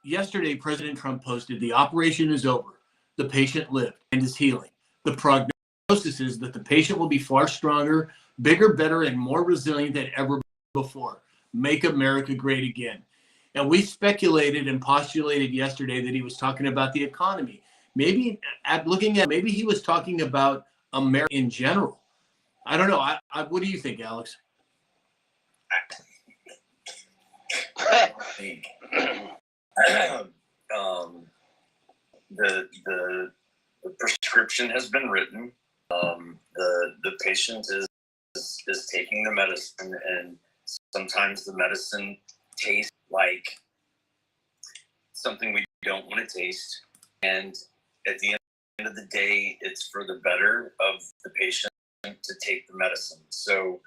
yesterday, President Trump posted, the operation is over. The patient lived and is healing. The prognosis is that the patient will be far stronger, bigger, better, and more resilient than ever before. Make America great again. And we speculated and postulated yesterday that he was talking about the economy. Maybe maybe he was talking about America in general. I don't know. What do you think, Alex? The prescription has been written. The patient is taking the medicine, and sometimes the medicine tastes like something we don't want to taste. And at the end of the day, it's for the better of the patient to take the medicine. So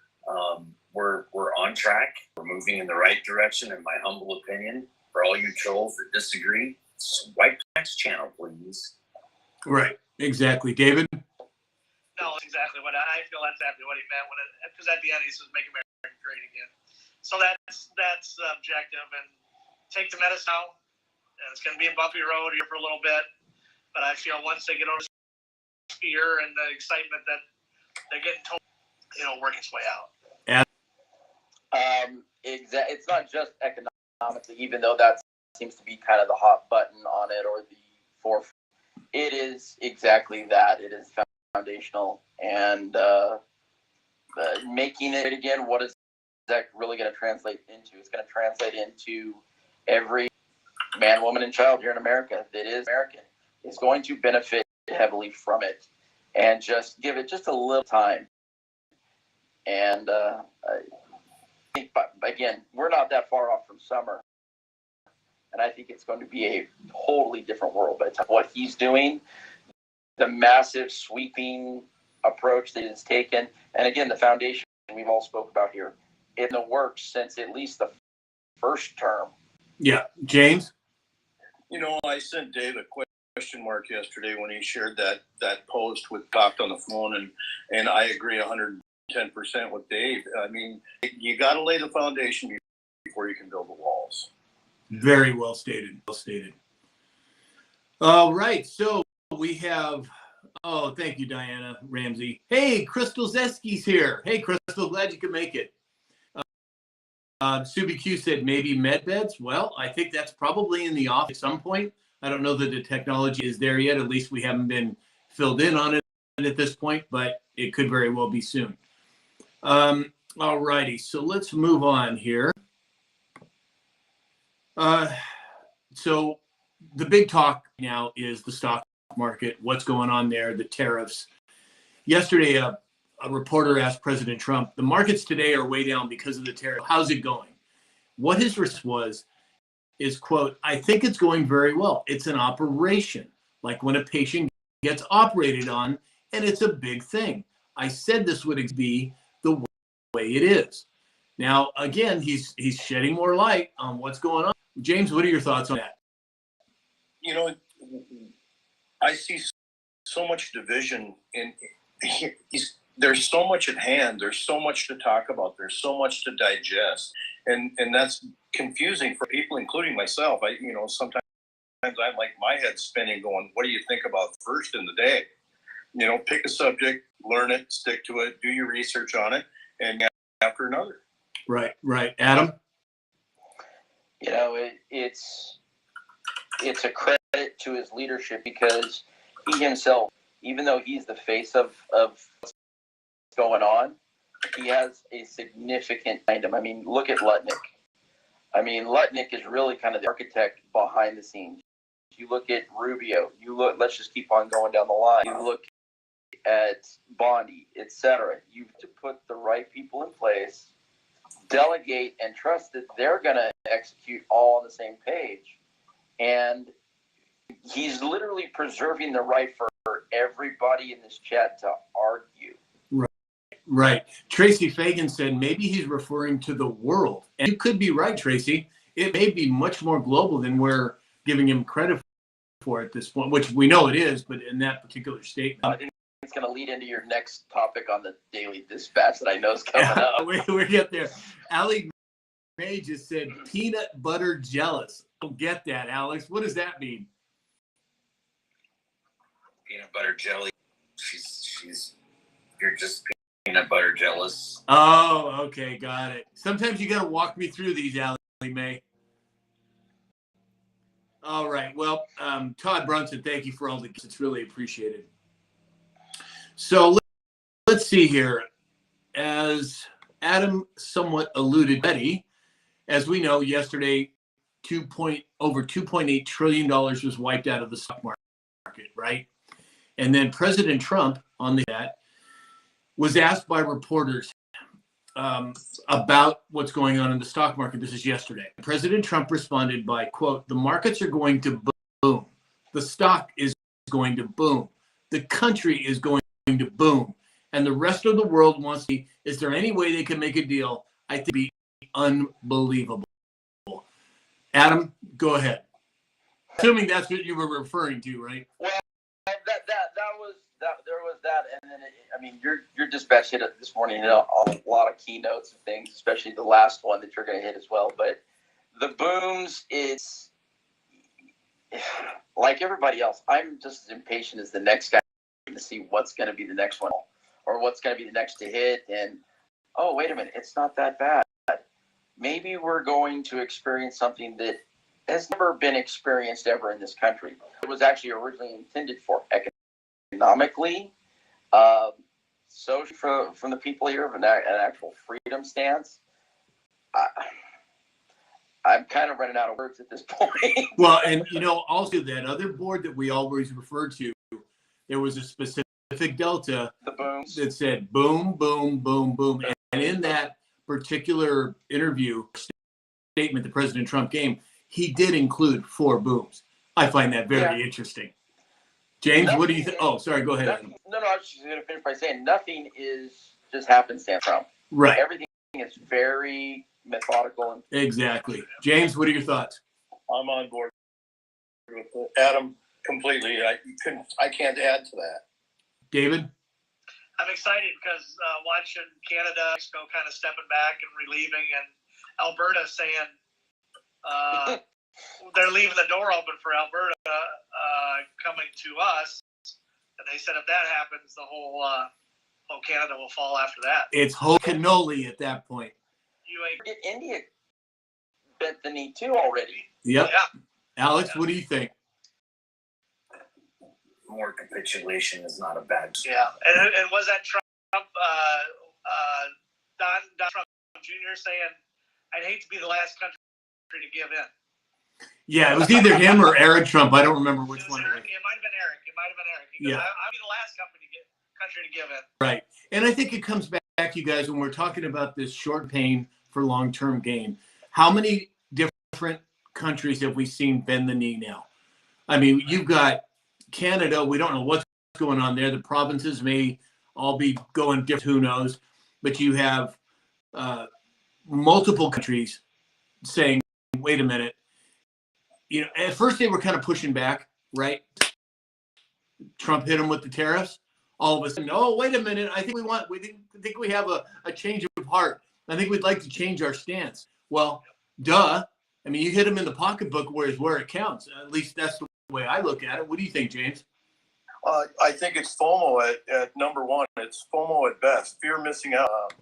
we're on track. We're moving in the right direction, in my humble opinion. For all you trolls that disagree, swipe the next channel, please. Right. Exactly. David? No, that's exactly what I feel. That's exactly what he meant because at the end he says, "Make America great again." So that's the objective, and take the medicine out. And it's going to be a bumpy road here for a little bit, but I feel once they get over the fear and the excitement that they're getting told, work its way out. It's not just economically, even though that seems to be kind of the hot button on it, or the forefront. It is exactly that. It is foundational, and making it again. What is that really going to translate into? It's going to translate into every man, woman, and child here in America that is American is going to benefit heavily from it, and just give it just a little time. And again, we're not that far off from summer, and I think it's going to be a totally different world. But what he's doing, the massive sweeping approach that is taken, and again, the foundation we've all spoke about here, in the works since at least the first term. Yeah. James? I sent Dave a question mark yesterday when he shared that post with talked on the phone, and I agree 110% with Dave. I mean, you got to lay the foundation before you can build the walls. Very well stated. Well stated. All right. So we have, thank you, Diana Ramsey. Hey, Crystal Zeski's here. Hey, Crystal, glad you could make it. Subi Q said maybe med beds. Well, I think that's probably in the office at some point. I don't know that the technology is there yet. At least we haven't been filled in on it at this point, but it could very well be soon. All righty. So let's move on here. So the big talk now is the stock market, what's going on there, the tariffs. Yesterday, a reporter asked President Trump, the markets today are way down because of the tariff. How's it going? What his response is, quote, I think it's going very well. It's an operation, like when a patient gets operated on, and it's a big thing. I said this would be the way it is. Now, again, he's shedding more light on what's going on. James, what are your thoughts on that? You know, I see so much division there's so much at hand. There's so much to talk about. There's so much to digest. And that's confusing for people, including myself. Sometimes I'm like, my head's spinning going, what do you think about first in the day? Pick a subject, learn it, stick to it, do your research on it, and after another. Right. Adam? It's a credit to his leadership because he himself, even though he's the face of what's going on, he has a significant item. I mean, look at Lutnick. Lutnick is really kind of the architect behind the scenes. You look at Rubio. Let's just keep on going down the line. You look at Bondi, etc. You have to put the right people in place, delegate, and trust that they're going to execute all on the same page. And he's literally preserving the right for everybody in this chat to argue. Right. Tracy Fagan said maybe he's referring to the world. And you could be right, Tracy. It may be much more global than we're giving him credit for at this point, which we know it is, but in that particular statement. It's going to lead into your next topic on the Daily Dispatch that I know is coming up. we get there. Allie May just said peanut butter jealous. I don't get that, Alex. What does that mean? Peanut butter jelly. You're just peanut butter jealous. Oh, okay, got it. Sometimes you got to walk me through these, Allie May. All right. Well, Todd Brunson, thank you for all the gifts. It's really appreciated. So let's see here. As Adam somewhat alluded, Betty, as we know, yesterday, over $2.8 trillion was wiped out of the stock market, right? And then President Trump on that was asked by reporters about what's going on in the stock market. This is yesterday. President Trump responded by, quote, "The markets are going to boom. The stock is going to boom. The country is going to boom. And the rest of the world wants to see, is there any way they can make a deal? I think it'd be unbelievable." Adam, go ahead. Assuming that's what you were referring to, right? Well, there was that, and then your dispatch hit it this morning. A lot of keynotes and things, especially the last one that you're going to hit as well. But the booms, it's like everybody else. I'm just as impatient as the next guy to see what's going to be the next one or what's going to be the next to hit. And oh, wait a minute, it's not that bad. Maybe we're going to experience something that has never been experienced ever in this country. It was actually originally intended for economically, social from the people here, of an actual freedom stance. I'm kind of running out of words at this point. Well, and also that other board that we always refer to, there was a specific delta that said boom, boom, boom, boom. And in that particular statement that President Trump gave, he did include 4 booms. I find that very interesting. James, what do you think? Oh, sorry, go ahead. Adam. No, I was just going to finish by saying nothing is just happenstance Trump. Right. Everything is very methodical. Exactly. James, what are your thoughts? I'm on board with Adam completely. I can't add to that. David? I'm excited because watching Canada, Mexico kind of stepping back and relieving, and Alberta saying they're leaving the door open for Alberta coming to us. And they said if that happens, the whole Canada will fall after that. It's whole cannoli at that point. India bent the knee too already. Yep. Yeah. Alex, what do you think? More capitulation is not a bad. Yeah, and was that Trump, Don Trump Jr. saying, "I'd hate to be the last country to give in"? Yeah, it was either him or Eric Trump. I don't remember which one. It might have been Eric. He goes, I'll be the last country to give in. Right, and I think it comes back, you guys, when we're talking about this short pain for long-term gain. How many different countries have we seen bend the knee now? I mean, you've got Canada. We don't know what's going on there. The provinces may all be going different, who knows, but you have multiple countries saying, wait a minute, at first they were kind of pushing back, right? Trump hit them with the tariffs. All of a sudden, oh, wait a minute, I think we have a change of heart. I think we'd like to change our stance. Well, duh. I mean, you hit them in the pocketbook where it counts. At least that's the way I look at it. What do you think, James? I think it's FOMO at number one. It's FOMO at best. Fear of missing out.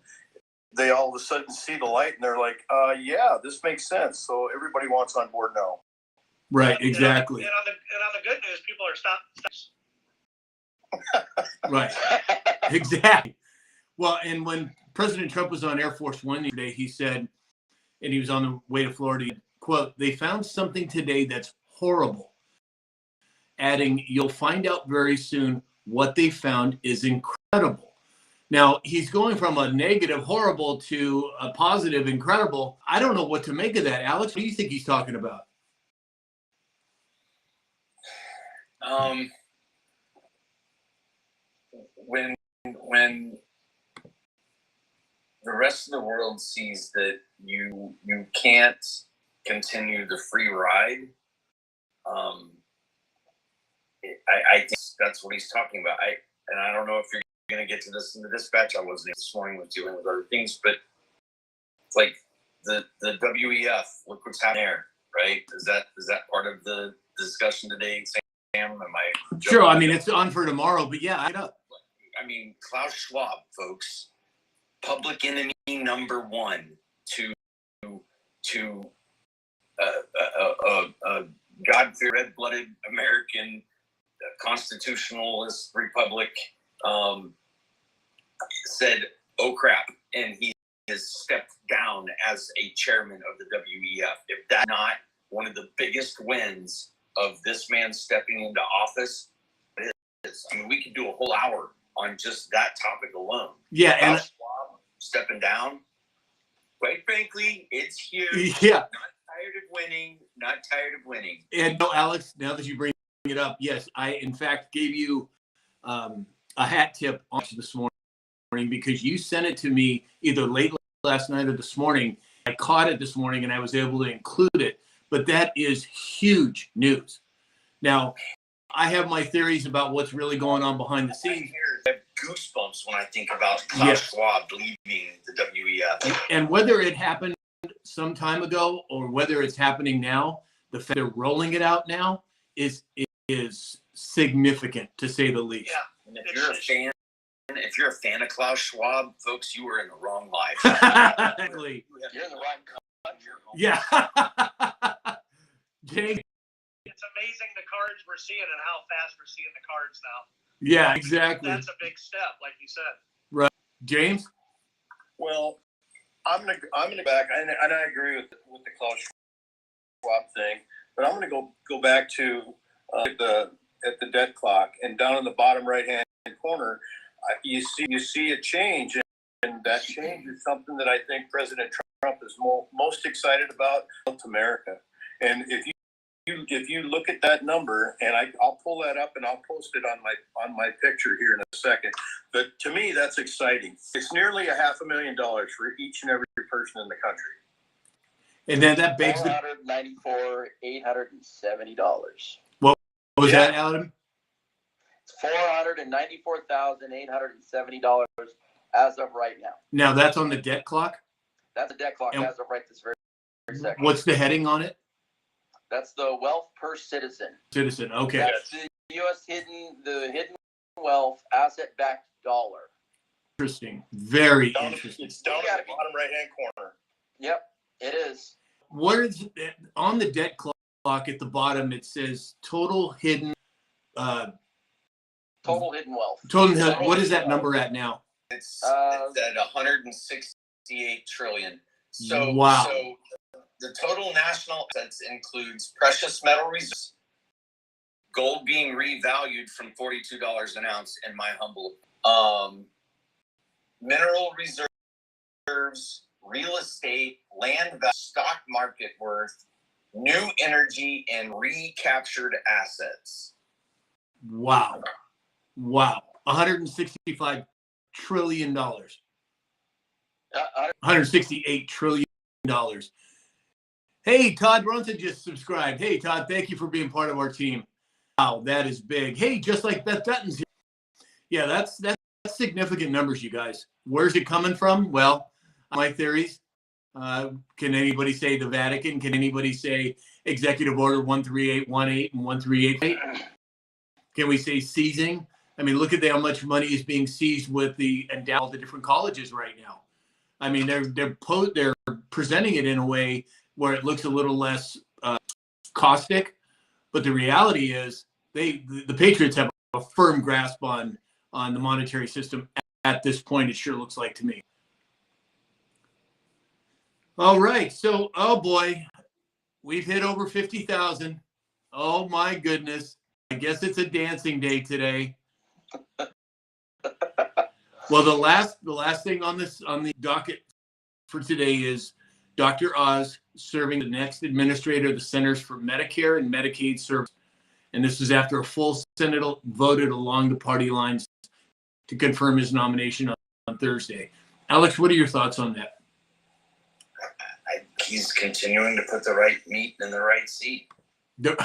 They all of a sudden see the light and they're like, yeah, this makes sense. So everybody wants on board now. Right, exactly. And on the good news, people are stopping. Right, exactly. Well, and when President Trump was on Air Force One today, he said, and he was on the way to Florida, quote, "They found something today that's horrible," adding, "You'll find out very soon what they found is incredible." Now, he's going from a negative, horrible, to a positive, incredible. I don't know what to make of that. Alex, what do you think he's talking about? When the rest of the world sees that you can't continue the free ride, I think that's what he's talking about. I don't know if you're going to get to this in the dispatch. I wasn't this morning with dealing with other things, but it's like the WEF. Look what's happening there, right? Is that part of the discussion today, Sam? Am I Sure. I mean, it's on for tomorrow, but yeah, I mean, Klaus Schwab, folks, public enemy number one to God-fearing, red-blooded American constitutionalist republic, said, "Oh crap," and he has stepped down as a chairman of the WEF. If that's not one of the biggest wins of this man stepping into office, it is. I mean, we could do a whole hour on just that topic alone. Yeah, and Schwab stepping down. Quite frankly, it's huge. yeah. Not tired of winning. And no, Alex, now that you bring it up, yes, I in fact gave you a hat tip on this morning because you sent it to me either late last night or this morning. I caught it this morning and I was able to include it, but that is huge news. Now, I have my theories about what's really going on behind the scenes. I have goosebumps when I think about Klaus Schwab leaving the WEF. And whether it happened some time ago or whether it's happening now, the fact they're rolling it out now is significant, to say the least. Yeah. And if you're a fan of Klaus Schwab, folks, you are in the wrong life. Exactly. You're in the right country. Yeah. James. It's amazing the cards we're seeing and how fast we're seeing the cards now. Yeah, exactly. That's a big step, like you said. Right. James? Well, I'm gonna back, and I agree with the Klaus Schwab thing, but I'm gonna go back to at the debt clock, and down in the bottom right hand corner, you see a change, and that change is something that I think President Trump is most excited about America. And if you look at that number, and I'll pull that up and I'll post it on my picture here in a second. But to me, that's exciting. It's nearly $500,000 for each and every person in the country. And then that begs the $494,870. what was that, Adam? It's $494,870 as of right now. Now that's on the debt clock. That's a debt clock And as of right this very second. What's the heading on it? That's the wealth per citizen. Citizen. Okay. That's the U.S. hidden wealth asset-backed dollar. Interesting. Very interesting. It's down at the bottom right hand corner. Yep, it is. What is on the debt clock at the bottom? It says total hidden. Total hidden wealth. What is that number at now? It's at 168 trillion. So wow. So the total national assets includes precious metal reserves, gold being revalued from $42 an ounce, in my humble, mineral reserves, real estate, land value, stock market worth, new energy, and recaptured assets. Wow. 165 trillion. I, $168 trillion. Hey, Todd Brunson just subscribed. Hey, Todd, thank you for being part of our team. Wow, that is big. Hey, just like Beth Dutton's here. Yeah, that's significant numbers, you guys. Where's it coming from? Well, my theories. Can anybody say the Vatican? Can anybody say Executive Order 13818 and 13888? Can we say seizing? I mean, look at how much money is being seized with the endowment of the different colleges right now. I mean, they're presenting it in a way where it looks a little less caustic, but the reality is the Patriots have a firm grasp on the monetary system at this point. It sure looks like to me. All right, so oh boy, we've hit over 50,000. Oh my goodness, I guess it's a dancing day today. Well, the last thing on the docket for today is Dr. Oz serving the next administrator of the Centers for Medicare and Medicaid Services. And this is after a full Senate voted along the party lines to confirm his nomination on Thursday. Alex, what are your thoughts on that? He's continuing to put the right meat in the right seat. The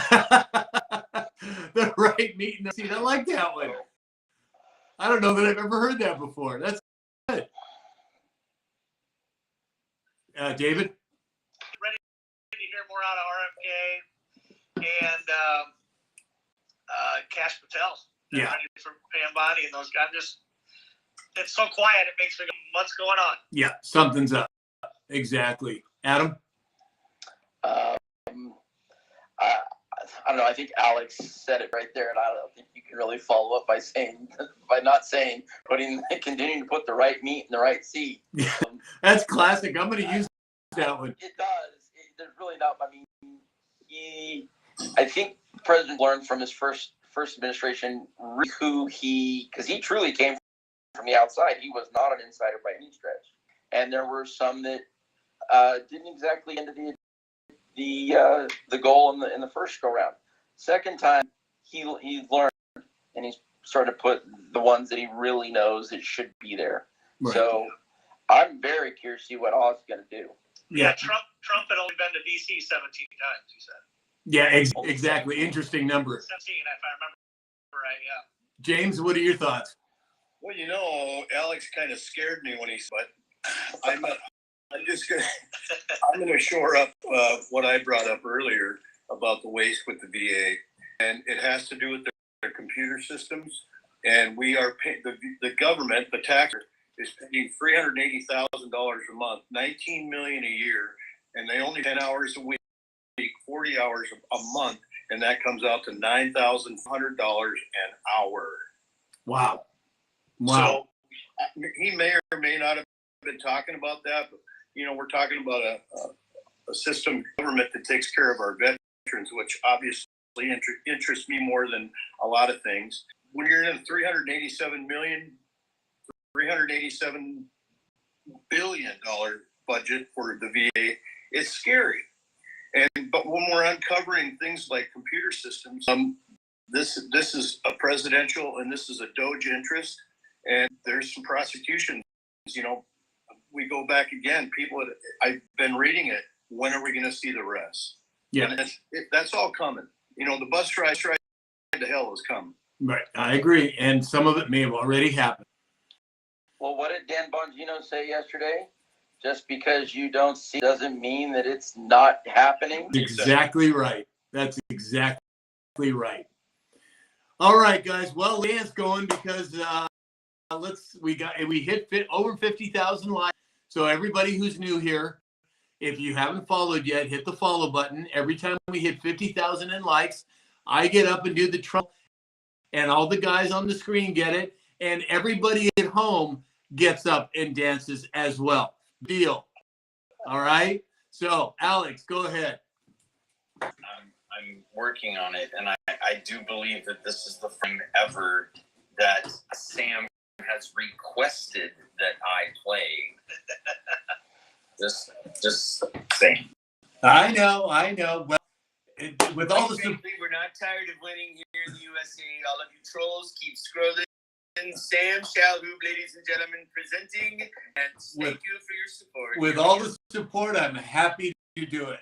right meat in the seat. I like that one. I don't know that I've ever heard that before. That's good. David? Ready to hear more out of RFK and Cash Patel. Yeah. Ready for Pam Bondi and those guys. It's so quiet. It makes me go, what's going on? Yeah, something's up. Exactly. Adam? I don't know. I think Alex said it right there, and I don't think you can really follow up by continuing to put the right meat in the right seat. Yeah, that's classic. I'm going to use that one. It does. There's really not. I mean, I think the president learned from his first administration because he truly came from the outside. He was not an insider by any stretch, and there were some that didn't exactly end the goal in the first go round. Second time, he learned, and he's started to put the ones that he really knows that should be there. Right. So I'm very curious to see what Oz is going to do. Yeah. Trump had only been to D.C. 17 times, he said. Yeah, exactly. Interesting number. 17, if I remember right, yeah. James, what are your thoughts? Well, Alex kind of scared me when but I'm gonna shore up what I brought up earlier about the waste with the VA, and it has to do with their computer systems. And we are paying the government, the taxer, is paying $380,000 a month, $19 million a year, and they only 10 hours a week, 40 hours a month, and that comes out to $9,100 an hour. Wow. So he may or may not have been talking about that, but we're talking about a system government that takes care of our veterans, which obviously interests me more than a lot of things. When you're in a $387 billion budget for the VA, it's scary. But when we're uncovering things like computer systems, this is a presidential and this is a Doge interest, and there's some prosecutions. We go back again. I've been reading it. When are we going to see the rest? Yeah, and that's all coming. The bus ride to hell is coming. Right, I agree, and some of it may have already happened. Well, what did Dan Bongino say yesterday? Just because you don't see doesn't mean that it's not happening. Exactly right. That's exactly right. All right, guys. Well, Dan's going because we hit over 50,000 likes. So everybody who's new here, if you haven't followed yet, hit the follow button. Every time we hit 50,000 in likes, I get up and do the Trump, and all the guys on the screen get it, and everybody at home gets up and dances as well. Deal. All right. So, Alex, go ahead. I'm working on it, and I do believe that this is the first time ever that Sam has requested that I play. Just saying. I know. Well, with all the we're not tired of winning here in the USA. All of you trolls keep scrolling Sam Shalhoub, ladies and gentlemen, presenting, and thank With- you for your support. With all the support, I'm happy to do it.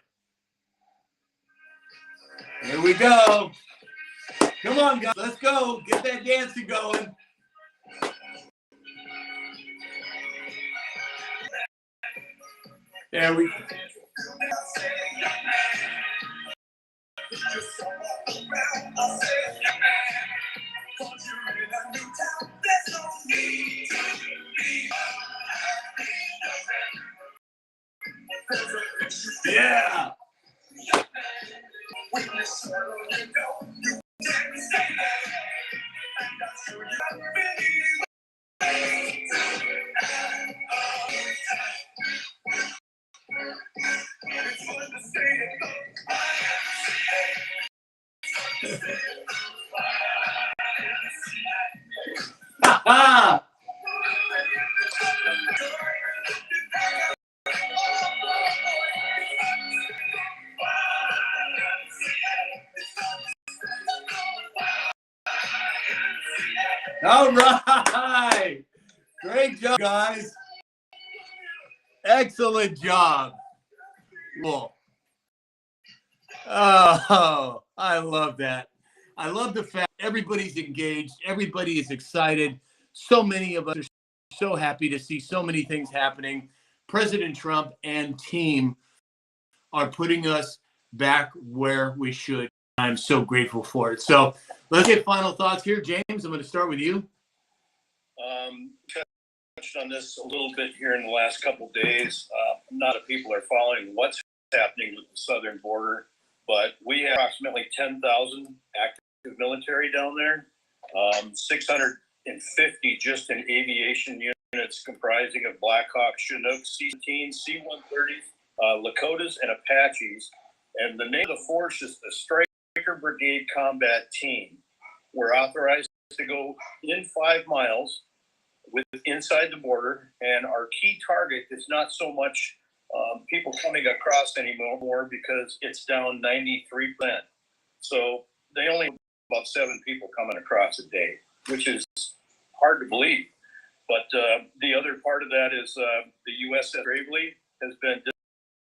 Here we go. Come on, guys. Let's go. Get that dancing going. There we go. Yeah. Ha! All right. Great job, guys. Excellent job. Cool. Oh, I love that. I love the fact everybody's engaged. Everybody is excited. So many of us are so happy to see so many things happening. President Trump and team are putting us back where we should. I'm so grateful for it. So let's get final thoughts here. James, I'm going to start with you. Touched on this a little bit here in the last couple of days. Not a lot of people are following what's happening with the southern border, but we have approximately 10,000 active military down there, 650 just in aviation units comprising of Black Hawk, Chinook, C-17, C-130, Lakotas, and Apaches. And the name of the force is the Striker Brigade Combat Team. We're authorized to go in 5 miles inside the border, and our key target is not so much people coming across anymore because it's down 93%. So they only have about 7 people coming across a day, which is hard to believe. But the other part of that is the USS Gravely has been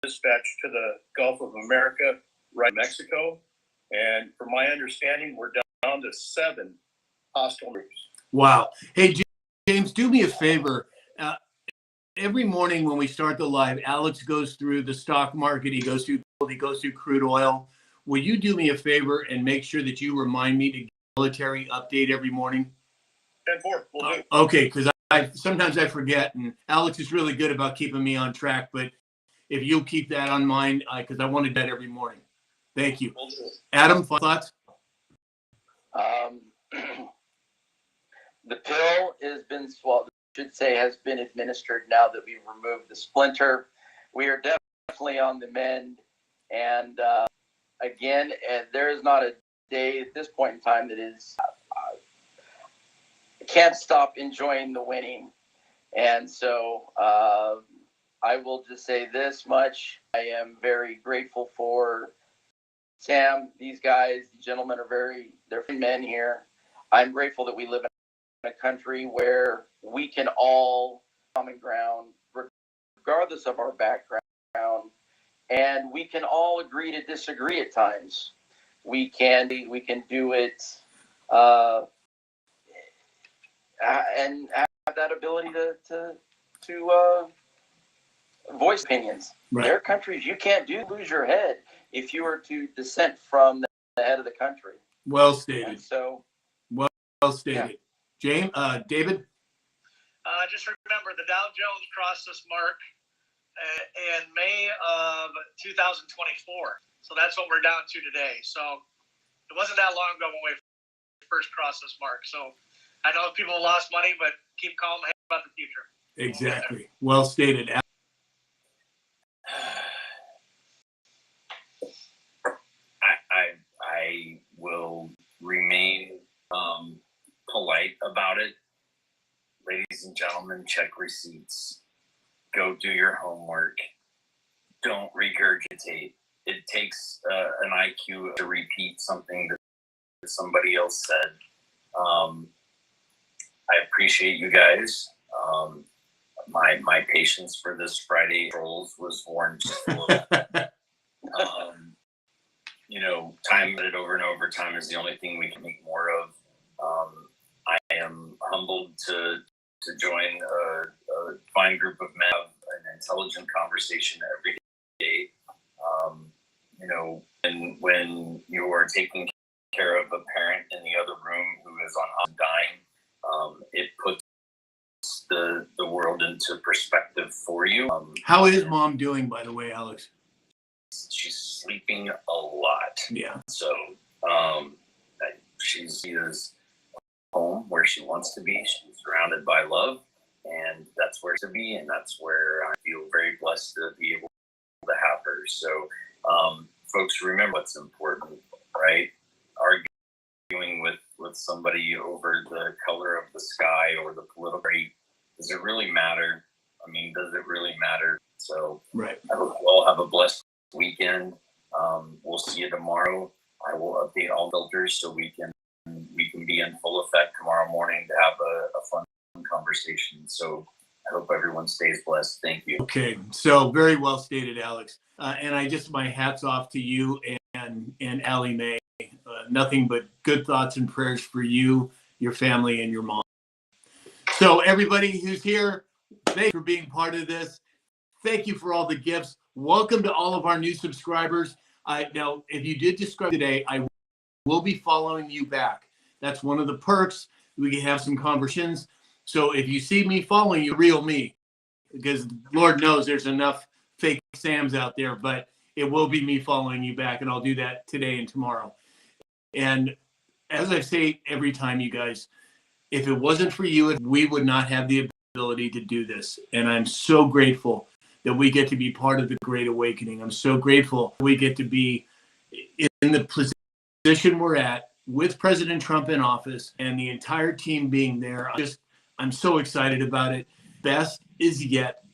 dispatched to the Gulf of America, right in Mexico. And from my understanding, we're down to 7 hostile groups. Wow. Hey, James, do me a favor. Every morning when we start the live, Alex goes through the stock market. He goes through crude oil. Will you do me a favor and make sure that you remind me to get a military update every morning? 10-4, we'll do. Okay, because sometimes I forget, and Alex is really good about keeping me on track. But if you'll keep that on mind, because I want to do that every morning. Thank you. We'll do. Adam, thoughts? The pill has been swallowed, has been administered now that we've removed the splinter. We are definitely on the mend. And again, there is not a day at this point in time that is, can't stop enjoying the winning. And so I will just say this much. I am very grateful for Sam. These guys, the gentlemen they're men here. I'm grateful that we live in a country where we can all common ground regardless of our background, and we can all agree to disagree at times. We can do it and have that ability to voice opinions. Right. There are countries you can't lose your head if you were to dissent from the head of the country. Well stated. And so Well stated. Yeah. James, David? Just remember, the Dow Jones crossed this mark in May of 2024. So that's what we're down to today. So it wasn't that long ago when we first crossed this mark. So I know people lost money, but keep calm about the future. Exactly. Well stated. I will remain polite about it. Ladies and gentlemen, check receipts. Go do your homework. Don't regurgitate. It takes an IQ to repeat something that somebody else said. I appreciate you guys. My patience for this Friday trolls was worn just a little. You know, time it over and over. Time is the only thing we can make more of. I am humbled to join a fine group of men, have an intelligent conversation every day. You know, and when you are taking care of a parent in the other room who is on dying, it puts the world into perspective for you. How is mom doing, by the way, Alex? She's sleeping a lot. Yeah. So she is home where she wants to be. She's surrounded by love, and that's where to be, and that's where I feel very blessed to be able to have her. So folks, remember what's important, right? Arguing with somebody over the color of the sky or the political party, does it really matter? I mean, does it really matter? So Right. I hope you all have a blessed weekend. We'll see you tomorrow. I will update all filters so we can be in full effect tomorrow morning to have a fun conversation. So I hope everyone stays blessed. Thank you. Okay, so very well stated, Alex. And I just, my hat's off to you and Allie Mae. Nothing but good thoughts and prayers for you, your family, and your mom. So everybody who's here, thank you for being part of this. Thank you for all the gifts. Welcome to all of our new subscribers. Now, if you did subscribe today, I will be following you back. That's one of the perks. We can have some conversations. So if you see me following you, real me, because Lord knows there's enough fake Sams out there, but it will be me following you back, and I'll do that today and tomorrow. And as I say every time, you guys, if it wasn't for you, we would not have the ability to do this. And I'm so grateful that we get to be part of the Great Awakening. I'm so grateful we get to be in the position we're at with President Trump in office and the entire team being there. I'm so excited about it. Best is yet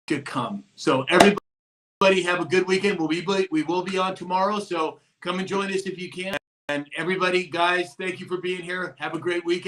to come. So everybody have a good weekend. We will be on tomorrow. So come and join us if you can. And everybody, guys, thank you for being here. Have a great weekend.